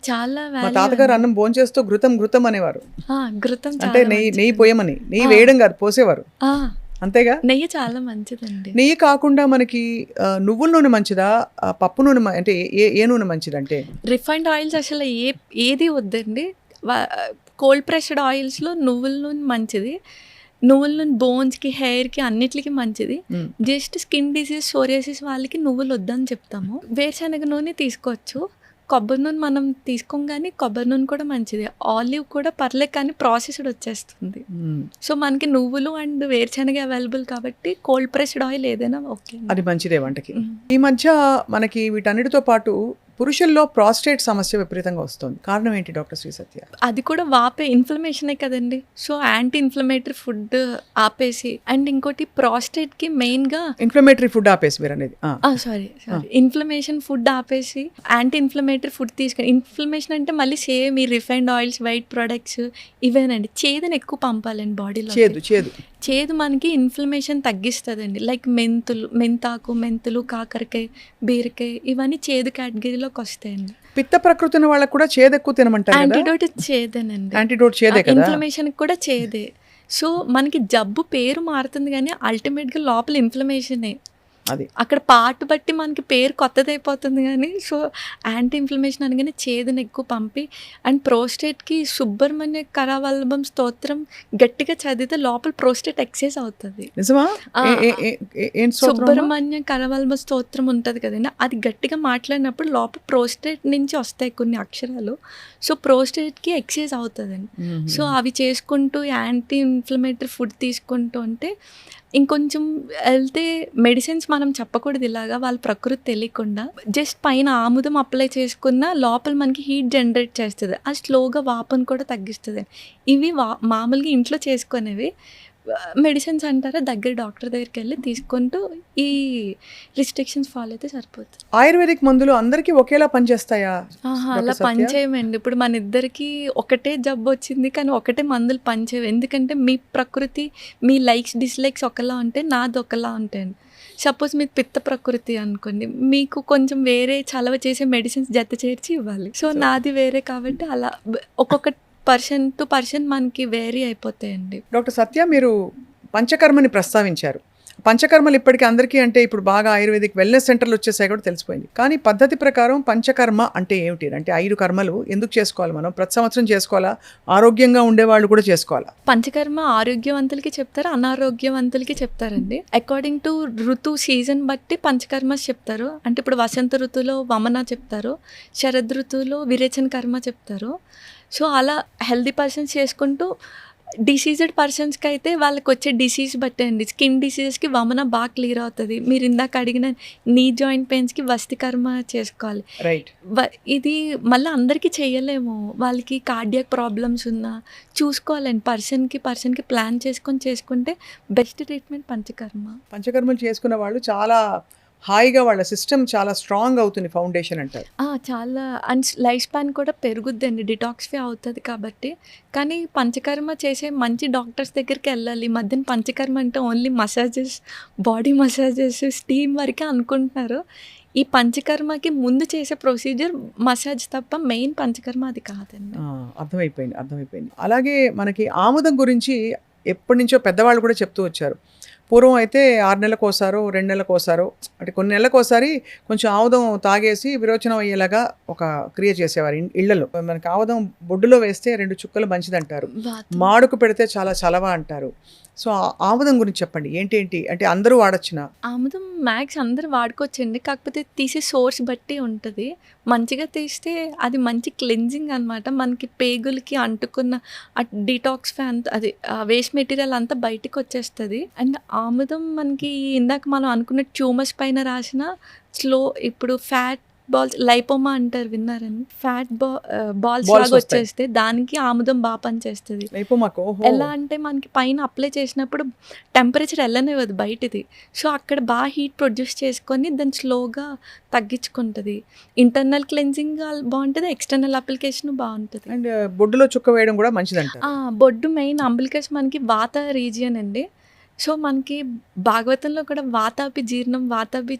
చాలా. మా తాతగారు అన్నం భోంచేస్తూ ఘృతం ఘృతం అనేవారు. ఘృతం అంటే నెయ్యి పోయమని. నెయ్యి వేయడం కాదు, పోసేవారు. అంతేగా? నెయ్యి చాలా మంచిదండి. నెయ్యి కాకుండా మనకి నువ్వుల నూనె మంచిదా, పప్పు నూనె అంటే ఏ నూనె మంచిది? అంటే రిఫైన్డ్ ఆయిల్స్ అసలు ఏది వద్దండి. కోల్డ్ ప్రెస్డ్ ఆయిల్స్లో నువ్వుల నూనె మంచిది. నువ్వుల నూనె బోన్స్కి, హెయిర్కి, అన్నిటికి మంచిది. జస్ట్ స్కిన్ డిసీజ్, సోరియాసిస్ వాళ్ళకి నువ్వులు వద్దని చెప్తాము. వేరుశనగ నూనె తీసుకోవచ్చు. కొబ్బరి నూనె మనం తీసుకోం, కానీ కొబ్బరి నూనె కూడా మంచిది. ఆలివ్ కూడా పర్లేదు, కానీ ప్రాసెస్డ్ వచ్చేస్తుంది. సో మనకి నువ్వులు అండ్ వేరుశనగ అవైలబుల్ కాబట్టి కోల్డ్ ప్రెస్డ్ ఆయిల్ ఏదైనా ఓకే, అది మంచిదే వంటకి. ఈ మధ్య మనకి వీటన్నిటితో పాటు పురుషుల్లో ప్రాస్టేట్ సమస్య విపరీతంగా వస్తుంది. కారణం ఏంటి డాక్టర్ శ్రీ సత్య? అది కూడా వాపే ఇన్ఫ్లమేషనే కదండి. సో యాంటీ ఇన్ఫ్లమేటరీ ఫుడ్ ఆపేసి, అండ్ ఇంకోటి ప్రాస్టేట్కి మెయిన్గా ఇన్ఫ్లమేటరీ ఫుడ్ ఆపేసి వేరు అనేది సారీ ఇన్ఫ్లమేషన్ ఫుడ్ ఆపేసి యాంటీ ఇన్ఫ్లమేటరీ ఫుడ్ తీసుకొని. ఇన్ఫ్లమేషన్ అంటే మళ్ళీ సేమ్ ఈ రిఫైన్డ్ ఆయిల్స్, వైట్ ప్రొడక్ట్స్ ఇవేనండి. చేదుని ఎక్కువ పంపాలండి బాడీలో. చేదు మనకి ఇన్ఫ్లమేషన్ తగ్గిస్తుందండి. లైక్ మెంతాకు, మెంతులు, కాకరకాయ, బీరకాయ ఇవన్నీ చేదు కేటగిరీలోకి వస్తాయండి. పిత్త ప్రకృతి ఉన్న వాళ్ళకి కూడా చేదు ఎక్కువ తినమంటారు. యాంటీడోట్ చేదేనండి. యాంటీడోట్ చేదే కదా. ఇన్ఫ్లమేషన్ కూడా చేదే. సో మనకి జబ్బు పేరు మారుతుంది, కానీ అల్టిమేట్గా లోపల ఇన్ఫ్లమేషనే. అది అక్కడ పార్ట్ బట్టి మనకి పేరు కొత్తదైపోతుంది, కానీ సో యాంటీ ఇన్ఫ్లమేషన్ అనగానే చేదుని ఎక్కువ పంపి. అండ్ ప్రోస్టేట్కి సుబ్రహ్మణ్య కరవల్లభం స్తోత్రం గట్టిగా చదివితే లోపల ప్రోస్టేట్ ఎక్సైజ్ అవుతుంది. నిజమా? సుబ్రహ్మణ్య కరవల్లభ స్తోత్రం ఉంటుంది కదండి, అది గట్టిగా మాట్లాడినప్పుడు లోపల ప్రోస్టేట్ నుంచి వస్తాయి కొన్ని అక్షరాలు. సో ప్రోస్టేట్కి ఎక్సైజ్ అవుతుందండి. సో అవి చేసుకుంటూ యాంటీ ఇన్ఫ్లమేటరీ ఫుడ్ తీసుకుంటూ ఉంటే ఇంకొంచెం వెళ్తే మెడిసిన్స్ మనం చెప్పకూడదు ఇలాగా, వాళ్ళ ప్రకృతి తెలియకుండా. జస్ట్ పైన ఆముదం అప్లై చేసుకున్న లోపల మనకి హీట్ జనరేట్ చేస్తుంది, అది స్లోగా వాపును కూడా తగ్గిస్తుంది. ఇవి మామూలుగా ఇంట్లో చేసుకునేవి. మెడిసిన్స్ అంటారా, దగ్గర డాక్టర్ దగ్గరికి వెళ్ళి తీసుకుంటూ ఈ రిస్ట్రిక్షన్స్ ఫాలో అయితే సరిపోతుంది. ఆయుర్వేదిక్ మందులు అందరికీ ఒకేలా పనిచేస్తాయా? అలా పనిచేయమండి. ఇప్పుడు మన ఇద్దరికి ఒకటే జబ్బు వచ్చింది కానీ ఒకటే మందులు పనిచేయవు. ఎందుకంటే మీ ప్రకృతి, మీ లైక్స్ డిస్లైక్స్ ఒకలా ఉంటే నాది ఒకలా ఉంటాయండి. సపోజ్ మీకు పిత్త ప్రకృతి అనుకోండి, మీకు కొంచెం వేరే చలవ చేసే మెడిసిన్స్ జత చేర్చి ఇవ్వాలి. సో నాది వేరే కాబట్టి అలా ఒక్కొక్క పర్సన్ టు పర్సన్ మనకి వేరీ అయిపోతాయండి. డాక్టర్ సత్య, మీరు పంచకర్మని ప్రస్తావించారు. పంచకర్మలు ఇప్పటికీ అందరికీ అంటే ఇప్పుడు బాగా ఆయుర్వేదిక్ వెల్నెస్ సెంటర్లు వచ్చేసాయి కూడా తెలిసిపోయింది. కానీ పద్ధతి ప్రకారం పంచకర్మ అంటే ఏమిటి? అంటే 5 కర్మలు ఎందుకు చేసుకోవాలి? మనం ప్రతి సంవత్సరం చేసుకోవాలా? ఆరోగ్యంగా ఉండేవాళ్ళు కూడా చేసుకోవాలా? పంచకర్మ ఆరోగ్యవంతులకి చెప్తారు, అనారోగ్యవంతులకి చెప్తారండి. అకార్డింగ్ టు ఋతు సీజన్ బట్టి పంచకర్మస్ చెప్తారు. అంటే ఇప్పుడు వసంత ఋతువులో వమన చెప్తారు, శరద్ ఋతువులో విరేచన కర్మ చెప్తారు. సో అలా హెల్దీ పర్సన్స్ చేసుకుంటూ, డిసీజ్డ్ పర్సన్స్కి అయితే వాళ్ళకి వచ్చే డిసీజ్ బట్టే అండి. స్కిన్ డిసీజెస్కి వమన బాగా క్లియర్ అవుతుంది. మీరు ఇందాక అడిగిన నీ జాయింట్ పెయిన్స్కి వస్తి కర్మ చేసుకోవాలి. రైట్. ఇది మళ్ళీ అందరికీ చేయలేము. వాళ్ళకి కార్డియాక్ ప్రాబ్లమ్స్ ఉన్నా చూసుకోవాలండి. పర్సన్కి ప్లాన్ చేసుకుంటే బెస్ట్ ట్రీట్మెంట్ పంచకర్మ. పంచకర్మలు చేసుకున్న వాళ్ళు చాలా హాయిగా, వాళ్ళ సిస్టమ్ చాలా స్ట్రాంగ్ అవుతుంది, ఫౌండేషన్ అంటారు. చాలా అండ్ లైఫ్ స్పాన్ కూడా పెరుగుద్దండి, డిటాక్స్ఫై అవుతుంది కాబట్టి. కానీ పంచకర్మ చేసే మంచి డాక్టర్స్ దగ్గరికి వెళ్ళాలి. ఈ మధ్యన పంచకర్మ అంటే only massages, body massages, steam వరకే అనుకుంటున్నారు. ఈ పంచకర్మకి ముందు చేసే ప్రొసీజర్ మసాజ్ తప్ప మెయిన్ పంచకర్మ అది కాదండి. అర్థమైపోయింది. అలాగే మనకి ఆముదం గురించి ఎప్పటి నుంచో పెద్దవాళ్ళు కూడా చెప్తూ వచ్చారు. పూర్వం అయితే 6 నెలలకోసారో 2 నెలలకోసారో, అంటే కొన్ని నెలలకోసారి కొంచెం ఆముదం తాగేసి విరోచనం అయ్యేలాగా ఒక క్రియ చేసేవారు ఇళ్లలో. మనకి ఆముదం బొడ్డులో వేస్తే 2 చుక్కలు మంచిదంటారు, మాడుకు పెడితే చాలా చలవ అంటారు. సో ఆముదం గురించి చెప్పండి, ఏంటి అంటే అందరూ వాడచ్చునా? ఆముదం మ్యాక్స్ అందరూ వాడుకోవచ్చండి, కాకపోతే తీసే సోర్స్ బట్టి ఉంటుంది. మంచిగా తీస్తే అది మంచి క్లెన్జింగ్ అనమాట. మనకి పేగులకి అంటుకున్న డిటాక్స్ఫై అంత, అది వేస్ట్ మెటీరియల్ అంతా బయటకు వచ్చేస్తుంది. అండ్ ఆముదం మనకి ఇందాక మనం అనుకున్న ట్యూమర్స్ పైన రాసిన ఇప్పుడు ఫ్యాట్ బాల్స్, లైపోమా అంటారు, విన్నారని? ఫ్యాట్ బాల్స్ లాగా వచ్చేస్తే దానికి ఆముదం బాగా పనిచేస్తుంది. ఎలా అంటే మనకి పైన అప్లై చేసినప్పుడు టెంపరేచర్ వెళ్ళనివ్వదు బయటిది. సో అక్కడ బాగా హీట్ ప్రొడ్యూస్ చేసుకొని దాన్ని స్లోగా తగ్గించుకుంటుంది. ఇంటర్నల్ క్లెన్జింగ్ బాగుంటుంది, ఎక్స్టర్నల్ అప్లికేషన్ బాగుంటుంది. అండ్ బొడ్డులో చుక్క వేయడం కూడా మంచిదంట. బొడ్డు మెయిన్ అంబిలికస్ మనకి వాత రీజియన్ అండి. సో మనకి భాగవతంలో కూడా వాతాపి జీర్ణం అని వాతాపి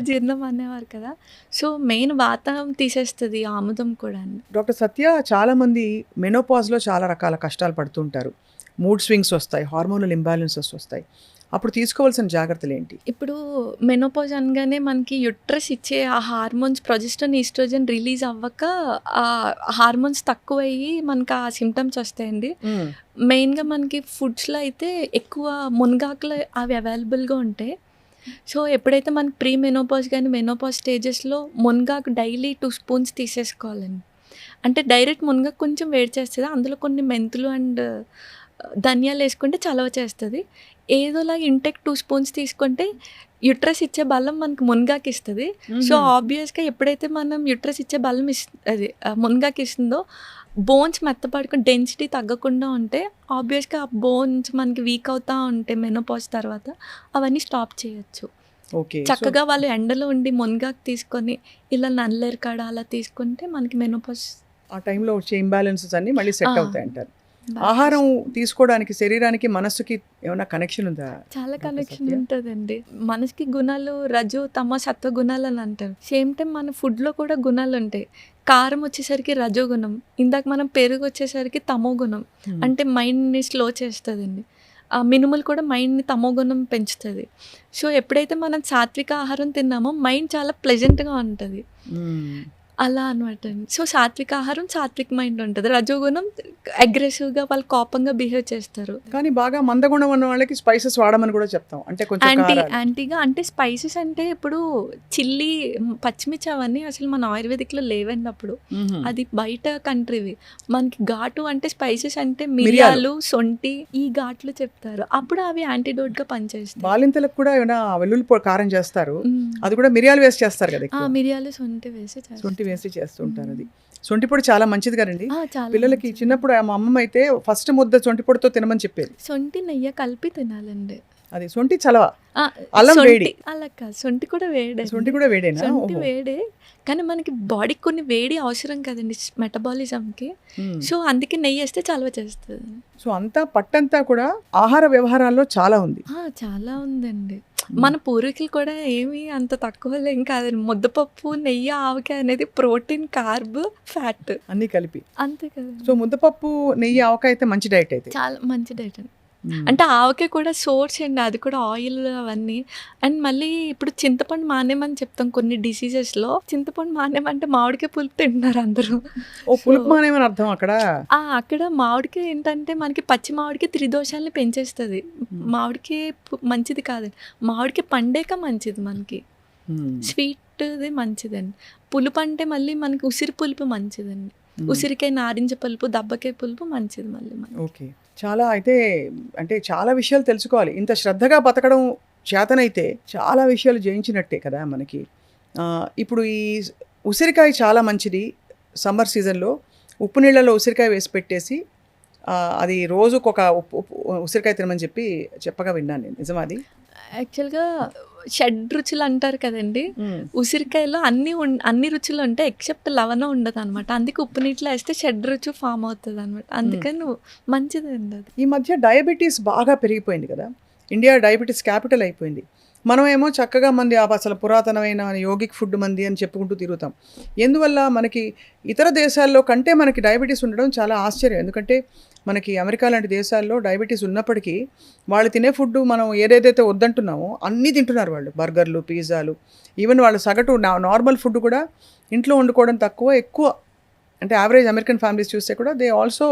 జీర్ణం అనేవారు కదా. సో మెయిన్ వాతం తీసేస్తుంది ఆముదం కూడా అండి. డాక్టర్ సత్య, చాలా మంది మెనోపాజ్లో చాలా రకాల కష్టాలు పడుతుంటారు. మూడ్ స్వింగ్స్ వస్తాయి, హార్మోనల్ ఇంబ్యాలెన్సెస్ వస్తాయి. అప్పుడు తీసుకోవాల్సిన జాగ్రత్తలు ఏంటి? ఇప్పుడు మెనోపాజ్ అనగానే మనకి యుట్రస్ ఇచ్చే ఆ హార్మోన్స్ ప్రొజెస్ట్రాన్, ఈస్ట్రోజన్ రిలీజ్ అవ్వక ఆ హార్మోన్స్ తక్కువయ్యి మనకి ఆ సిమ్టమ్స్ వస్తాయండి. మెయిన్గా మనకి ఫుడ్స్లో అయితే ఎక్కువ మునగాకులు అవి అవైలబుల్గా ఉంటాయి. సో ఎప్పుడైతే మనకి ప్రీ మెనోపాజ్ కానీ మెనోపాజ్ స్టేజెస్లో మునగాకు డైలీ 2 స్పూన్స్ తీసేసుకోవాలండి. అంటే డైరెక్ట్ మునగాకు కొంచెం వేడి చేస్తుంది, అందులో కొన్ని మెంతులు అండ్ ధనియాలు వేసుకుంటే చలవ చేస్తుంది. ఏదోలాగా ఇంటెక్ 2 స్పూన్స్ తీసుకుంటే యుట్రస్ ఇచ్చే బలం మనకి మునగాకు ఇస్తుంది. సో ఆబ్వియస్గా ఎప్పుడైతే మనం యుట్రస్ ఇచ్చే బలం అది మునగాకు ఇస్తుందో, బోన్స్ మెత్తపడుకుని డెన్సిటీ తగ్గకుండా ఉంటే ఆబ్వియస్గా ఆ బోన్స్ మనకి వీక్ అవుతూ ఉంటే మెనోపాజ్ తర్వాత అవన్నీ స్టాప్ చేయొచ్చు. చక్కగా వాళ్ళు ఎండలో ఉండి మునగాకు తీసుకొని ఇలా నల్లేరుకాడ అలా తీసుకుంటే మనకి మెనోపాజ్ ఆ టైంలో వచ్చే ఇంబ్యాలెన్సెస్ అన్నీ మళ్ళీ సెట్ అవుతాయి అంటారు. ఆహారం తీసుకోవడానికి శరీరానికి మనస్సుకి ఏమైనా కనెక్షన్ ఉందా? చాలా కనెక్షన్ ఉంటుందండి. మనసుకి గుణాలు రజో తమ సత్వ గుణాలు అని అంటారు. సేమ్ టైం మన ఫుడ్లో కూడా గుణాలు ఉంటాయి. కారం వచ్చేసరికి రజోగుణం, ఇందాక మనం పెరుగు వచ్చేసరికి తమో గుణం, అంటే మైండ్ని స్లో చేస్తుందండి. ఆ మినుములు కూడా మైండ్ని తమోగుణం పెంచుతుంది. సో ఎప్పుడైతే మనం సాత్విక ఆహారం తిన్నామో మైండ్ చాలా ప్లెజెంట్గా ఉంటుంది. అలా అనమాట అండి. సో సాత్విక ఆహారం సాత్విక్ మైండ్ ఉంటుంది. రజోగుణం అగ్రెసివ్గా వాళ్ళు కోపంగా బిహేవ్ చేస్తారు. కానీ బాగా మందగుణం ఉన్న వాళ్ళకి స్పైసెస్ వాడమని కూడా చెప్తాం, అంటే కొంచెం కారాలు. యాంటీగా అంటే స్పైసెస్ అంటే ఇప్పుడు చిల్లీ, పచ్చిమిర్చి అవన్నీ అసలు మన ఆయుర్వేదిక్లో లేవండి అప్పుడు. మ్మ్. అది బయట కంట్రీవి. మనకి ఘాటు అంటే స్పైసెస్ అంటే మిరియాలు, సొంటి, ఈ ఘాట్లు చెప్తారు. అప్పుడు అవి యాంటీడోట్గా పనిచేస్తాయి. బాలింతలకు కూడా ఏమైనా వెల్లుల్లి కారం చేస్తారు, మ్మ్. అది కూడా మిరియాలు వేసి చేస్తారు కదా ఎక్కువ. మిరియాలు, సొంటి వేసి చేస్తారు. సొంటి వేసి చేస్తుంటారు. అది సొంటి పొడి చాలా మంచిది కదండి చాలా పిల్లలకి. మంచిది. చిన్నప్పుడు మా అమ్మమ్మ అయితే ఫస్ట్ ముద్ద సొంటి పొడితో తినమని చెప్పేది. సొంటి నెయ్యి కలిపి తినాలండి. అది సొంటి చలవ, ఆ, అల్లం సొంటి వేడి. అలా కాదు, సొంటి కూడా వేడే. సొంటి కూడా వేడేనా? సొంటి ఓహో. వేడే, కానీ మనకి బాడీకి కొన్ని వేడి అవసరం కదండి మెటబాలిజంకి. మ్మ్. సో అందుకే నెయ్యి వేస్తే చలవ చేస్తుంది. సో అంతా పట్టంతా కూడా ఆహార వ్యవహారాల్లో చాలా ఉంది. చాలా ఉందండి. మన పూర్వీకులు కూడా ఏమీ అంత తక్కువ ఏం కాదండి. ముద్దపప్పు, నెయ్యి, ఆవకాయ అనేది ప్రోటీన్, కార్బ్, ఫ్యాట్ అన్నీ కలిపి. అంతే కదా. సో ముద్దపప్పు, నెయ్యి, ఆవకాయ అయితే మంచి డైట్ అయితే. చాలా మంచి డైట్ అండి. మ్మ్. అంటే ఆవకాయ కూడా సోర్స్ అండి, అది కూడా ఆయిల్ అవన్నీ. అండ్ మళ్ళీ ఇప్పుడు చింతపండు మానేమని చెప్తాం కొన్ని డిసీజెస్లో. చింతపండు మానేమంటే మామిడికాయ పులుపు తింటున్నారు అందరూ. ఓ పులుపు మానేమని అర్థం అక్కడ. అక్కడ మామిడికాయ ఏంటంటే మనకి పచ్చి మామిడికాయ త్రిదోషాలని పెంచేస్తుంది. మామిడికాయ మంచిది కాదండి. మామిడికాయ పండేక మంచిది మనకి. మ్మ్. స్వీట్ది మంచిదండి. పులుపు అంటే మళ్ళీ మనకి ఉసిరి పులుపు మంచిదండి. ఉసిరికాయ, నారింజ పులుపు, దబ్బకాయ పులుపు మంచిది మళ్ళీ మనకి. ఓకే. చాలా అయితే అంటే చాలా విషయాలు తెలుసుకోవాలి. ఇంత శ్రద్ధగా బతకడం చేతనైతే చాలా విషయాలు జయించినట్టే కదా మనకి. ఇప్పుడు ఈ ఉసిరికాయ చాలా మంచిది. సమ్మర్ సీజన్లో ఉప్పు నీళ్ళలో ఉసిరికాయ వేసి పెట్టేసి అది రోజుకొక ఉసిరికాయ తినమని చెప్పగా విన్నాను నేను. నిజమా అది? యాక్చువల్గా షడ్ రుచులు అంటారు కదండి. ఉసిరికాయలో అన్ని రుచులు ఉంటాయి ఎక్సెప్ట్ లవణం ఉండదు అనమాట. అందుకే ఉప్పు నీటిలో వేస్తే షడ్ రుచి ఫామ్ అవుతుంది అనమాట. అందుకని మంచిదండి అది. ఈ మధ్య డయాబెటీస్ బాగా పెరిగిపోయింది కదా. ఇండియా డయాబెటీస్ క్యాపిటల్ అయిపోయింది. మనమేమో చక్కగా మంది అసలు పురాతనమైన యోగిక్ ఫుడ్ మంది అని చెప్పుకుంటూ తిరుగుతాం. ఎందువల్ల మనకి ఇతర దేశాల్లో కంటే మనకి డయాబెటీస్ ఉండడం చాలా ఆశ్చర్యం. ఎందుకంటే మనకి అమెరికా లాంటి దేశాల్లో డయాబెటీస్ ఉన్నప్పటికీ వాళ్ళు తినే ఫుడ్ మనం ఏదైతే వద్దంటున్నామో అన్నీ తింటున్నారు వాళ్ళు. బర్గర్లు, పిజ్జాలు, ఈవెన్ వాళ్ళ సగటు నార్మల్ ఫుడ్ కూడా ఇంట్లో వండుకోవడం తక్కువ, ఎక్కువ. అంటే యావరేజ్ అమెరికన్ ఫ్యామిలీస్ చూస్తే కూడా దే ఆల్సో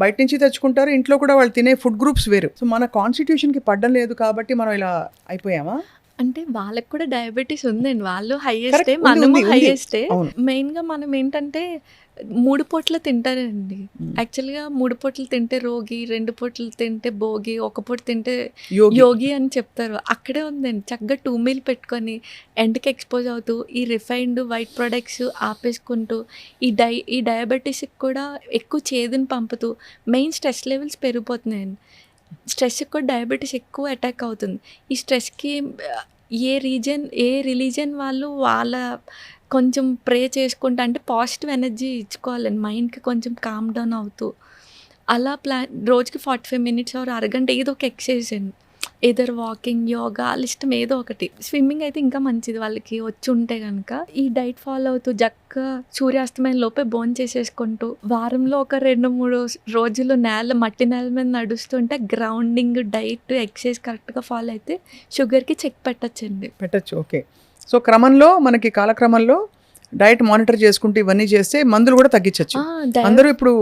బయట నుంచి తెచ్చుకుంటారు. ఇంట్లో కూడా వాళ్ళు తినే ఫుడ్ గ్రూప్స్ వేరు. సో మన కాన్స్టిట్యూషన్కి పడ్డం లేదు కాబట్టి మనం ఇలా అయిపోయామా? అంటే వాళ్ళకి కూడా డయాబెటీస్ ఉందండి. వాళ్ళు Correct. హైయెస్టే, ఉంది, మనము ఉంది, ఉంది. హైయెస్టే. అవును. మెయిన్గా మనం ఏంటంటే 3 పూట్ల తింటారండి. యాక్చువల్గా 3 పూటలు తింటే రోగి, 2 పూటలు తింటే భోగి, 1 పూట తింటే యోగి. యోగి అని చెప్తారు. అక్కడే ఉందండి. చక్కగా 2 మీల్ పెట్టుకొని ఎండకి ఎక్స్పోజ్ అవుతూ ఈ రిఫైన్డ్ వైట్ ప్రొడక్ట్స్ ఆపేసుకుంటూ ఈ డయాబెటీస్కి కూడా ఎక్కువ చేదుని పంపుతూ మెయిన్ స్ట్రెస్ లెవెల్స్ పెరిగిపోతున్నాయండి. స్ట్రెస్కి కూడా డయాబెటీస్ ఎక్కువ అటాక్ అవుతుంది. ఈ స్ట్రెస్కి ఏ రిలీజన్ వాళ్ళు వాళ్ళ కొంచెం ప్రే చేసుకుంటా, అంటే పాజిటివ్ ఎనర్జీ ఇచ్చుకోవాలండి మైండ్కి, కొంచెం కామ్ డౌన్ అవుతూ అలా రోజుకి 45 మినిట్స్ ఆర్ అరగంట ఏదో ఒక ఎక్సర్సైజ్ అండి. ఏదర్ వాకింగ్, యోగా, వాళ్ళ ఇష్టం ఏదో ఒకటి. స్విమ్మింగ్ అయితే ఇంకా మంచిది వాళ్ళకి వచ్చి ఉంటే కనుక. ఈ డైట్ ఫాలో అవుతూ చక్కగా సూర్యాస్తమయం లోపే భోజనం చేసేసుకుంటూ వారంలో ఒక 2-3 రోజులు మట్టి నేల మీద నడుస్తుంటే గ్రౌండింగ్, డైట్, ఎక్సర్సైజ్ కరెక్ట్గా ఫాలో అయితే షుగర్కి చెక్ పెట్టచ్చండి. పెట్టచ్చు. ఓకే. సో క్రమంలో మనకి కాలక్రమంలో డైట్ మానిటర్ చేసుకుంటూ ఇవన్నీ చేస్తే మందులు కూడా తగ్గించవచ్చు. అందరూ ఇప్పుడు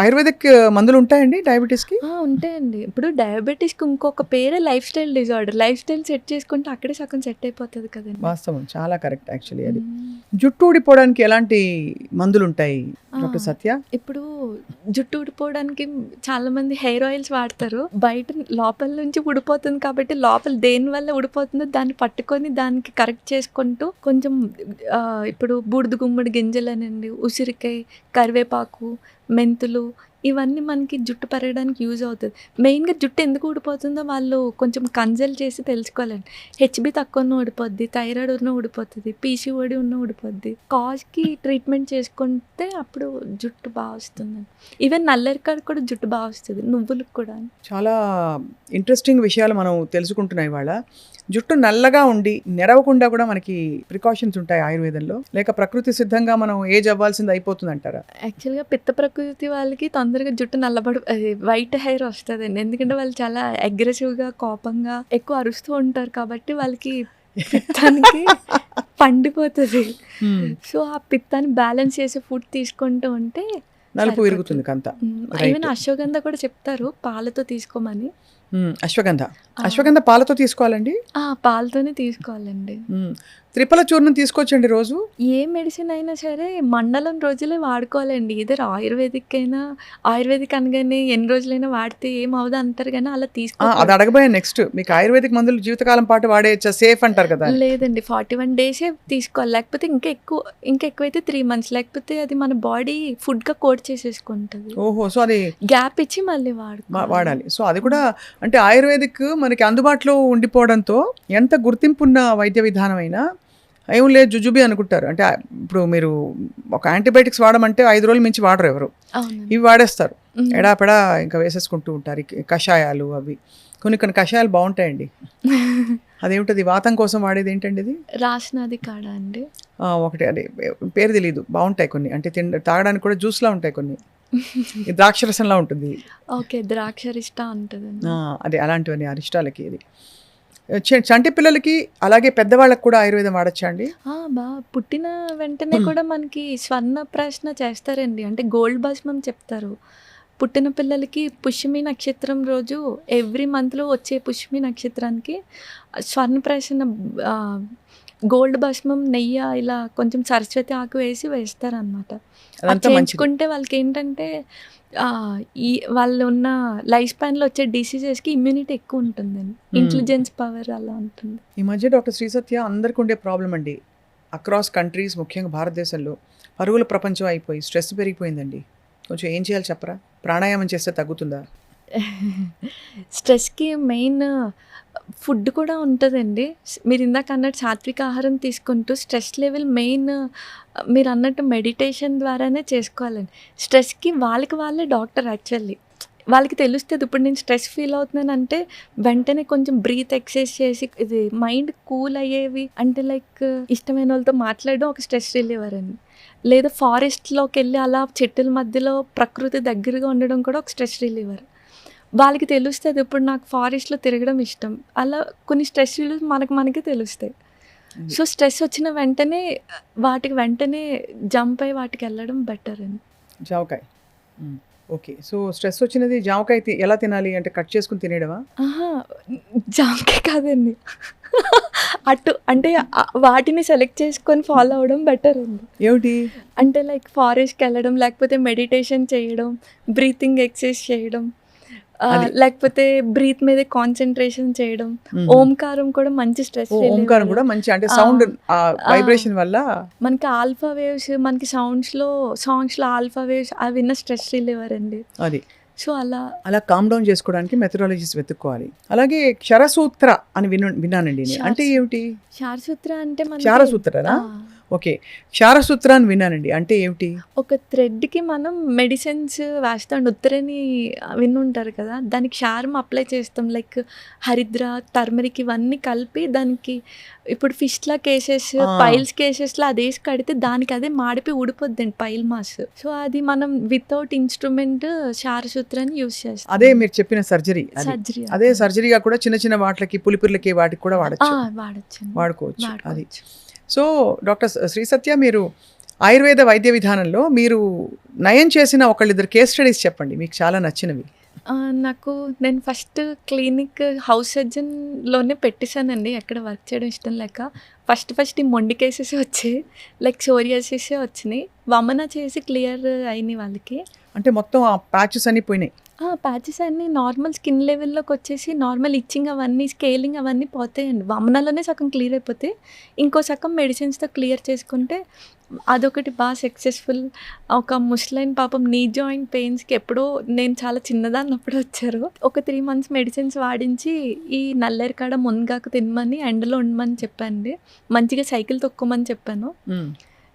ఆయుర్వేదిక్ మందులు ఉంటాయండి డయాబెటీస్కి? ఉంటాయండి. ఇప్పుడు డయాబెటీస్కి ఇంకొక పేరే life style disorder. Life style set చేసుకుంటే అక్కడే సగం సెట్ అయిపోతుంది కదండి. వాస్తవం, చాలా కరెక్ట్ యాక్చువల్లీ అది. జుట్టు ఊడిపోవడానికి ఎలాంటి మందులు ఉంటాయి డాక్టర్ సత్య? ఇప్పుడు జుట్టు ఊడిపోవడానికి చాలా మంది హెయిర్ ఆయిల్స్ వాడతారు. బయట లోపల నుంచి ఊడిపోతుంది కాబట్టి లోపల దేని వల్ల ఊడిపోతుందో దాన్ని పట్టుకొని దానికి కరెక్ట్ చేసుకుంటూ కొంచెం ఇప్పుడు బూడిద గుమ్మడి గింజలనండి, ఉసిరికాయ, కరివేపాకు, మెంతులు, ఇవన్నీ మనకి జుట్టు పెరగడానికి యూజ్ అవుతుంది. మెయిన్గా జుట్టు ఎందుకు ఊడిపోతుందో వాళ్ళు కొంచెం కన్సల్ట్ చేసి తెలుసుకోవాలండి. హెచ్బి తక్కువ ఉన్న ఊడిపోద్ది, థైరాయిడ్ ఉన్న ఊడిపోతుంది, పీసీఓడి ఉన్న ఊడిపోద్ది. కాజ్కి ట్రీట్మెంట్ చేసుకుంటే అప్పుడు జుట్టు బాగా వస్తుంది. ఈవెన్ నల్లరికాడ కూడా జుట్టు బాగా వస్తుంది, నువ్వులకు కూడా. చాలా ఇంట్రెస్టింగ్ విషయాలు మనం తెలుసుకుంటున్నాయి ఇవాళ. జుట్టు నల్లగా ఉండి నెరవకుండా కూడా మనకి ప్రికాషన్స్ ఉంటాయి ఆయుర్వేదంలో, లేక ప్రకృతి సిద్ధంగా మనం ఏజ్ అవ్వాల్సింది అయిపోతుంది అంటారా? యాక్చువల్గా పిత్త ప్రకృతి వాళ్ళకి తొందరగా జుట్టు వైట్ హెయిర్ వస్తుందండి. ఎందుకంటే వాళ్ళు చాలా అగ్రెసివ్గా, కోపంగా ఎక్కువ అరుస్తూ ఉంటారు కాబట్టి వాళ్ళకి పిత్తానికి పండిపోతుంది. సో ఆ పిత్తాన్ని బ్యాలెన్స్ చేసే ఫుడ్ తీసుకుంటూ ఉంటే నలుపు విరుగుతుంది కంత. ఈవెన్ అశ్వగంధ కూడా చెప్తారు పాలతో తీసుకోమని. అశ్వగంధ పాలతో తీసుకోవాలండి? పాలతోనే తీసుకోవాలండి. త్రిఫల చూర్ణం తీసుకోవచ్చండి రోజు? ఏ మెడిసిన్ అయినా సరే మండలం రోజులే వాడుకోవాలండి. ఇద్దరు ఆయుర్వేదిక్ అయినా, ఆయుర్వేదిక్ అనగానే ఎన్ని రోజులైనా వాడితే ఏమవుదా అంటారు కానీ అలా అది అడగబోయే నెక్స్ట్. మీకు ఆయుర్వేదిక్ మందులు జీవితకాలం పాటు వాడేయచ్చా, సేఫ్ అంటారు కదా? లేదండి, 41 డేసే తీసుకోవాలి. లేకపోతే ఇంకా ఎక్కువైతే 3 months, లేకపోతే అది మన బాడీ ఫుడ్గా కోట్ చేసేసుకుంటుంది. ఓహో, సో అది గ్యాప్ ఇచ్చి మళ్ళీ వాడాలి. సో అది కూడా అంటే ఆయుర్వేదిక్ మనకి అందుబాటులో ఉండిపోవడంతో ఎంత గుర్తింపు ఉన్న వైద్య విధానం అయినా ఏం లేదు జుజుబి అనుకుంటారు. అంటే ఇప్పుడు మీరు ఒక యాంటీబయాటిక్స్ వాడమంటే 5 రోజుల మించి వాడరు ఎవరు. ఇవి వాడేస్తారు, ఎడాపెడా ఇంకా వేసేసుకుంటూ ఉంటారు. కషాయాలు అవి కొన్ని కషాయాలు బాగుంటాయండి. అదేమిటది వాతం కోసం వాడేది ఏంటండి ఇది? రాసినది కాడా అండి ఒకటి, అదే పేరు తెలియదు, బాగుంటాయి కొన్ని. అంటే తాగడానికి కూడా జ్యూస్లా ఉంటాయి కొన్ని. ద్రాక్షరసంలా ఉంటుంది. ఓకే, ద్రాక్షరిష్ట ఉంటుంది. అదే అలాంటివన్నీ అరిష్టాలకి. ఇది చంటి పిల్లలకి అలాగే పెద్దవాళ్ళకి కూడా ఆయుర్వేదం వాడచ్చా అండి? పుట్టిన వెంటనే కూడా మనకి స్వర్ణ ప్రశ్న చేస్తారండి. అంటే గోల్డ్ భస్మం చెప్తారు. పుట్టిన పిల్లలకి పుష్యమి నక్షత్రం రోజు ఎవ్రీ మంత్లో వచ్చే పుష్యమి నక్షత్రానికి స్వర్ణ ప్రశ్న గోల్డ్ భస్మం, నెయ్యి ఇలా కొంచెం సరస్వతి ఆకు వేస్తారనమాట. అది చేయించుకుంటే వాళ్ళకి ఏంటంటే ఈ వాళ్ళు ఉన్న లైఫ్ స్పాన్లో వచ్చే డిసీజెస్కి ఇమ్యూనిటీ ఎక్కువ ఉంటుందండి, ఇంటెలిజెన్స్ పవర్ అలా ఉంటుంది. ఈ మధ్య డాక్టర్ శ్రీ సత్య అందరికీ ఉండే ప్రాబ్లం అండి, అక్రాస్ కంట్రీస్ ముఖ్యంగా భారతదేశంలో పరుగుల ప్రపంచం అయిపోయి స్ట్రెస్ పెరిగిపోయిందండి. కొంచెం ఏం చేయాలి చెప్పరా? ప్రాణాయామం చేస్తే తగ్గుతుందా? స్ట్రెస్కి మెయిన్ ఫుడ్ కూడా ఉంటుందండి. మీరు ఇందాక అన్నట్టు సాత్విక ఆహారం తీసుకుంటూ స్ట్రెస్ లెవెల్ మెయిన్ మీరు అన్నట్టు మెడిటేషన్ ద్వారానే చేసుకోవాలండి. స్ట్రెస్కి వాళ్ళే డాక్టర్. యాక్చువల్లీ వాళ్ళకి తెలుస్తుంది. ఇప్పుడు నేను స్ట్రెస్ ఫీల్ అవుతున్నాను అంటే వెంటనే కొంచెం బ్రీత్ ఎక్సర్సైజ్ చేసి ఇది మైండ్ కూల్ అయ్యేవి. అంటే లైక్ ఇష్టమైన వాళ్ళతో మాట్లాడడం ఒక స్ట్రెస్ రిలీవర్ అండి. లేదా ఫారెస్ట్లోకి వెళ్ళి అలా చెట్టుల మధ్యలో ప్రకృతి దగ్గరగా ఉండడం కూడా ఒక స్ట్రెస్ రిలీవర్. వాళ్ళకి తెలుస్తుంది ఇప్పుడు నాకు ఫారెస్ట్లో తిరగడం ఇష్టం. అలా కొన్ని స్ట్రెస్ రిలీవ్ మనకి తెలుస్తాయి. సో స్ట్రెస్ వచ్చిన వెంటనే వెంటనే జంప్ అయ్యి వాటికి వెళ్ళడం బెటర్ అండి. జామకాయ, ఓకే. సో స్ట్రెస్ వచ్చినది జామకాయ ఎలా తినాలి అంటే కట్ చేసుకుని తినేయడమా? జామకాయ కాదండి, అటు అంటే వాటిని సెలెక్ట్ చేసుకొని ఫాలో అవ్వడం బెటర్ అండి. ఏమిటి అంటే లైక్ ఫారెస్ట్కి వెళ్ళడం, లేకపోతే మెడిటేషన్ చేయడం, బ్రీతింగ్ ఎక్సర్సైజ్ చేయడం, లేకపోతే బ్రీత్ మీద కాన్సన్ట్రేషన్ చేయడం. ఓంకారం కూడా మంచి స్ట్రెస్. ఓంకారం కూడా మంచి, అంటే సౌండ్ వైబ్రేషన్ వల్ల మనకి ఆల్ఫా వేవ్స్, మనకి సాంగ్స్లో ఆల్ఫా వేవ్స్ అవి విన్న స్ట్రెస్ రిలీవర్ అండి. అది సో అలా కామ్ డౌన్ చేసుకోవడానికి మెథడాలజీస్ వెతుక్కోవాలి. అలాగే క్షరసూత్ర అని విన్నానండి. అంటే ఏమిటి క్షారసూత్ర? అంటే క్షారసూత్రనా? ఓకే, క్షారసూత్ర అని విన్నానండి. అంటే ఏమిటి? ఒక థ్రెడ్కి మనం మెడిసిన్స్ వేస్తాం. ఉత్తరని విన్నుంటారు కదా, దానికి క్షారం అప్లై చేస్తాం. లైక్ హరిద్ర, టర్మరిక్ ఇవన్నీ కలిపి దానికి ఇప్పుడు ఫిష్లా కేసెస్, పైల్స్ కేసెస్లో అది వేసి కడితే దానికి అదే మాడిపోయి ఊడిపోద్దండి పైల్ మాస్. సో అది మనం వితౌట్ ఇన్స్ట్రుమెంట్ క్షారసూత్రాన్ని యూజ్ చేస్తాం. అదే మీరు చెప్పిన సర్జరీ. అదే సర్జరీగా కూడా చిన్న వాటికి పులిపిర్లకి వాటికి కూడా వాడుకోవచ్చు. అది. సో డాక్టర్ శ్రీ సత్య, మీరు ఆయుర్వేద వైద్య విధానంలో మీరు నయం చేసిన ఒకళ్ళిద్దరు కేస్ స్టడీస్ చెప్పండి, మీకు చాలా నచ్చినవి. నేను ఫస్ట్ క్లినిక్ హౌస్ సర్జన్లోనే పెట్టేశానండి, ఎక్కడ వర్క్ చేయడం ఇష్టం లేక. ఫస్ట్ ఈ మొండి కేసెస్ వచ్చాయి, లైక్ సోరియాసిసే వచ్చినాయి. వమన చేసి క్లియర్ అయినాయి వాళ్ళకి. అంటే మొత్తం ఆ ప్యాచెస్ అన్నీ పోయినాయి? ప్యాచెస్ అన్నీ నార్మల్ స్కిన్ లెవెల్లోకి వచ్చేసి నార్మల్ ఇచ్చింగ్ అవన్నీ, స్కేలింగ్ అవన్నీ పోతాయండి. వమనలోనే సగం క్లియర్ అయిపోతే ఇంకో సగం మెడిసిన్స్తో క్లియర్ చేసుకుంటే అదొకటి బాగా సక్సెస్ఫుల్. ఒక ముస్లైన్ పాపం నీ జాయింట్ పెయిన్స్కి ఎప్పుడో నేను చాలా చిన్నదాన్నప్పుడు వచ్చారు. ఒక 3 months మెడిసిన్స్ వాడించి ఈ నల్లేరుకాడ మునగాకు తినమని, ఎండలో ఉండమని చెప్పండి, మంచిగా సైకిల్ తొక్కమని చెప్పాను.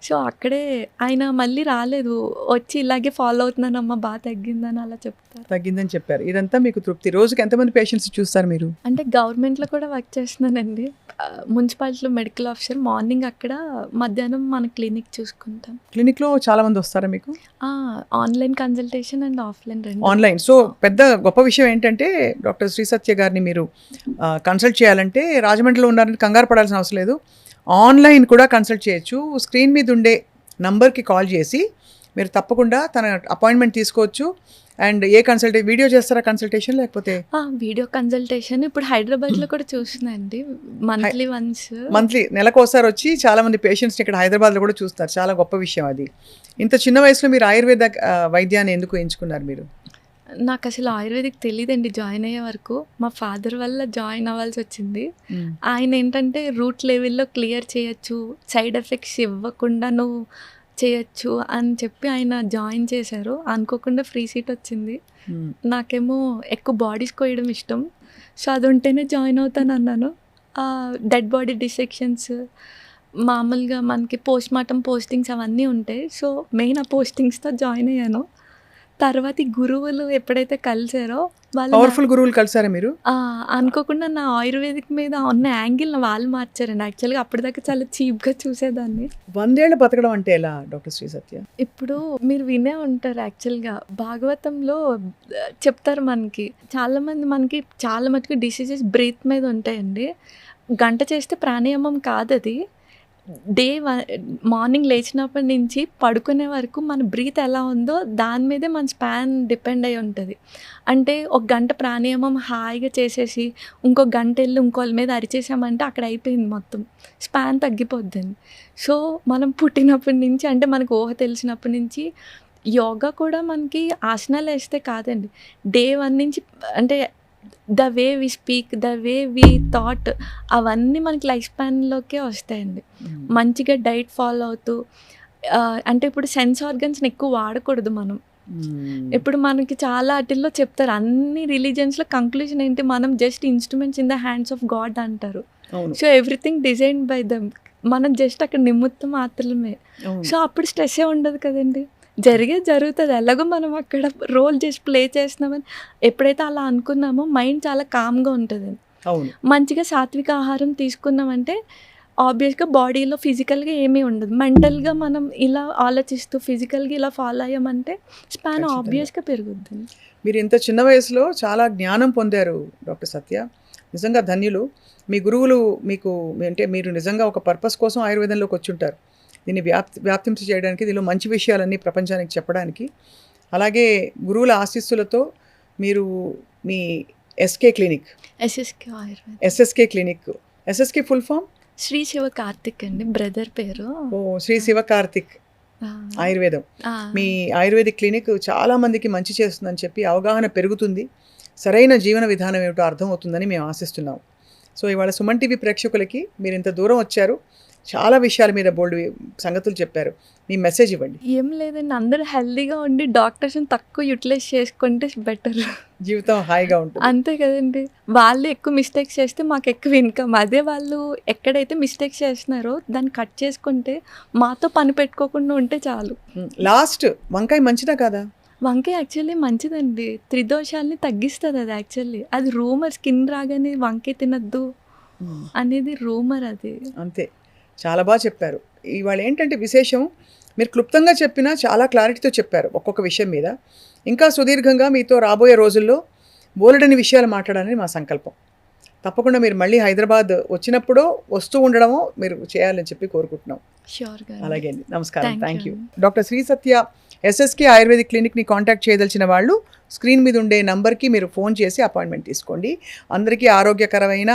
సో అక్కడే ఆయన మళ్ళీ రాలేదు, వచ్చి ఇలాగే ఫాలో అవుతున్నానమ్మా బాగా తగ్గిందని అలా చెప్తారు. తగ్గిందని చెప్పారు. ఇదంతా మీకు తృప్తి. రోజుకి ఎంతమంది పేషెంట్స్ చూస్తారు మీరు? అంటే గవర్నమెంట్లో కూడా వర్క్ చేస్తున్నానండి, మున్సిపాలిటీలో మెడికల్ ఆఫీసర్. మార్నింగ్ అక్కడ, మధ్యాహ్నం మన క్లినిక్ చూసుకుంటాం. క్లినిక్లో చాలా మంది వస్తారా మీకు? ఆన్లైన్ కన్సల్టేషన్ అండ్ ఆఫ్లైన్ రెండు. ఆన్లైన్. సో పెద్ద గొప్ప విషయం ఏంటంటే డాక్టర్ శ్రీ సత్య గారిని మీరు కన్సల్ట్ చేయాలంటే రాజమండ్రిలో ఉన్నారని కంగారు పడాల్సిన అవసరం లేదు. ఆన్లైన్ కూడా కన్సల్ట్ చేయొచ్చు. స్క్రీన్ మీద ఉండే నంబర్కి కాల్ చేసి మీరు తప్పకుండా తన అపాయింట్మెంట్ తీసుకోవచ్చు. అండ్ ఏ వీడియో చేస్తారా కన్సల్టేషన్, లేకపోతే వీడియో కన్సల్టేషన్ ఇప్పుడు హైదరాబాద్లో కూడా చూస్తున్నాండి, మంత్లీ వన్స్. మంత్లీ నెలకోసారి వచ్చి చాలామంది పేషెంట్స్ని ఇక్కడ హైదరాబాద్లో కూడా చూస్తారు. చాలా గొప్ప విషయం అది. ఇంత చిన్న వయసులో మీరు ఆయుర్వేద వైద్యాన్ని ఎందుకు ఎంచుకున్నారు మీరు? నాకు అసలు ఆయుర్వేదిక్ తెలియదండి జాయిన్ అయ్యే వరకు. మా ఫాదర్ వల్ల జాయిన్ అవ్వాల్సి వచ్చింది. ఆయన ఏంటంటే రూట్ లెవెల్లో క్లియర్ చేయొచ్చు, సైడ్ ఎఫెక్ట్స్ ఇవ్వకుండా నువ్వు చేయొచ్చు అని చెప్పి ఆయన జాయిన్ చేశారు. అనుకోకుండా ఫ్రీ సీట్ వచ్చింది. నాకేమో ఎక్కువ బాడీస్ కోయడం ఇష్టం. సో అది ఉంటేనే జాయిన్ అవుతాను అన్నాను. డెడ్ బాడీ డిసెక్షన్స్, మామూలుగా మనకి పోస్ట్ మార్టం పోస్టింగ్స్ అవన్నీ ఉంటాయి. సో మెయిన్ ఆ పోస్టింగ్స్తో జాయిన్ అయ్యాను. తర్వాత ఈ గురువులు ఎప్పుడైతే కలిసారో వాళ్ళు పవర్ఫుల్ గురువులు కలిసారా మీరు? అనుకోకుండా నా ఆయుర్వేదిక్ మీద ఉన్న యాంగిల్ వాళ్ళు మార్చారండి. యాక్చువల్గా అప్పటిదాకా చాలా చీప్గా చూసేదాన్ని. 100 ఏళ్ళు బతకడం అంటే ఎలా డాక్టర్ శ్రీ సత్య? ఇప్పుడు మీరు వినే ఉంటారు, యాక్చువల్గా భాగవతంలో చెప్తారు మనకి చాలామంది, మనకి చాలా మటుకు డిసీజెస్ బ్రీత్ మీద ఉంటాయండి. గంట చేస్తే ప్రాణాయామం కాదు అది. మార్నింగ్ లేచినప్పటి నుంచి పడుకునే వరకు మన బ్రీత్ ఎలా ఉందో దాని మీదే మన స్పాన్ డిపెండ్ అయి ఉంటుంది. అంటే ఒక గంట ప్రాణాయామం హాయిగా చేసేసి ఇంకో గంట వెళ్ళి ఇంకోళ్ళ మీద అరిచేసామంటే అక్కడ అయిపోయింది, మొత్తం స్పాన్ తగ్గిపోద్దండి. సో మనం పుట్టినప్పటి నుంచి, అంటే మనకు ఊహ తెలిసినప్పటి నుంచి యోగా కూడా మనకి ఆసనాలు వేస్తే కాదండి, డే 1 నుంచి, అంటే the way we speak, the way we thought, అవన్నీ మనకి లైఫ్ స్పాన్లోకే వస్తాయండి. మంచిగా డైట్ ఫాలో అవుతూ, అంటే ఇప్పుడు సెన్స్ ఆర్గన్స్ని ఎక్కువ వాడకూడదు మనం. ఇప్పుడు మనకి చాలా వాటిల్లో చెప్తారు, అన్ని రిలీజియన్స్లో కంక్లూజన్ ఏంటి, మనం just instruments in the hands of God అంటారు. So everything designed by them, మనం జస్ట్ అక్కడ నిమిత్తం మాత్రమే. సో అప్పుడు స్ట్రెస్సే ఉండదు కదండి, జరుగుతుంది. ఎలాగో మనం అక్కడ రోల్ చేసి ప్లే చేస్తున్నామని ఎప్పుడైతే అలా అనుకున్నామో మైండ్ చాలా కామ్గా ఉంటుంది. మంచిగా సాత్విక ఆహారం తీసుకున్నామంటే ఆబ్వియస్గా బాడీలో ఫిజికల్గా ఏమీ ఉండదు. మెంటల్గా మనం ఇలా ఆలోచిస్తూ ఫిజికల్గా ఇలా ఫాలో అయ్యామంటే స్పాన్ ఆబ్వియస్గా పెరుగుద్ది. మీరు ఇంత చిన్న వయసులో చాలా జ్ఞానం పొందారు డాక్టర్ సత్య, నిజంగా ధన్యులు. మీ గురువులు మీకు, అంటే మీరు నిజంగా ఒక పర్పస్ కోసం ఆయుర్వేదంలోకి వచ్చి ఉంటారు. దీన్ని వ్యాప్తింప చేయడానికి, దీనిలో మంచి విషయాలన్నీ ప్రపంచానికి చెప్పడానికి. అలాగే గురువుల ఆశీస్సులతో మీరు మీ SSK clinic, SSK full form Shri Shiva Karthik అండి, బ్రదర్ పేరు. శ్రీ శివ కార్తిక్ ఆయుర్వేదం. మీ ఆయుర్వేదిక్ క్లినిక్ చాలా మందికి మంచి చేస్తుందని చెప్పి అవగాహన పెరుగుతుంది, సరైన జీవన విధానం ఏమిటో అర్థమవుతుందని మేము ఆశిస్తున్నాం. సో ఇవాళ సుమన్ టీవీ ప్రేక్షకులకి మీరు ఇంత దూరం వచ్చారు, చాలా విషయాల మీద బోల్డ్ సంగతులు చెప్పారు. మీ మెసేజ్ ఇవ్వండి. ఏం లేదండి, అందరూ హెల్దీగా ఉండి డాక్టర్స్ని తక్కువ యూటిలైజ్ చేసుకుంటే బెటర్, జీవితం హాయిగా ఉంటుంది. అంతే కదండి. వాళ్ళు ఎక్కువ మిస్టేక్స్ చేస్తే మాకు ఎక్కువ ఇన్కమ్. అదే వాళ్ళు ఎక్కడైతే మిస్టేక్స్ చేస్తున్నారో దాన్ని కట్ చేసుకుంటే, మాతో పని పెట్టుకోకుండా ఉంటే చాలు. లాస్ట్, వంకాయ మంచిదా కాదా? వంకాయ యాక్చువల్లీ మంచిదండి, త్రిదోషాలని తగ్గిస్తుంది అది. యాక్చువల్లీ అది రూమర్, స్కిన్ రాగానే వంకాయ తినద్దు అనేది రూమర్ అది. అంతే, చాలా బాగా చెప్పారు. ఇవాళ ఏంటంటే విశేషం, మీరు క్లుప్తంగా చెప్పినా చాలా క్లారిటీతో చెప్పారు ఒక్కొక్క విషయం మీద. ఇంకా సుదీర్ఘంగా మీతో రాబోయే రోజుల్లో బోలెడని విషయాలు మాట్లాడాలని మా సంకల్పం. తప్పకుండా మీరు మళ్ళీ హైదరాబాద్ వచ్చినప్పుడో వస్తూ ఉండడమో మీరు చేయాలని చెప్పి కోరుకుంటున్నాం. షూర్గా. అలాగే అండి, నమస్కారం, thank you. Doctor Shri Satya SSK ayurvedic క్లినిక్ని కాంటాక్ట్ చేయదలిచిన వాళ్ళు స్క్రీన్ మీద ఉండే నంబర్కి మీరు ఫోన్ చేసి అపాయింట్మెంట్ తీసుకోండి. అందరికీ ఆరోగ్యకరమైన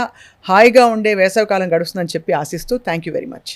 హాయిగా ఉండే వేసవికాలం గడుస్తుందని చెప్పి ఆశిస్తూ థ్యాంక్ యూ వెరీ మచ్.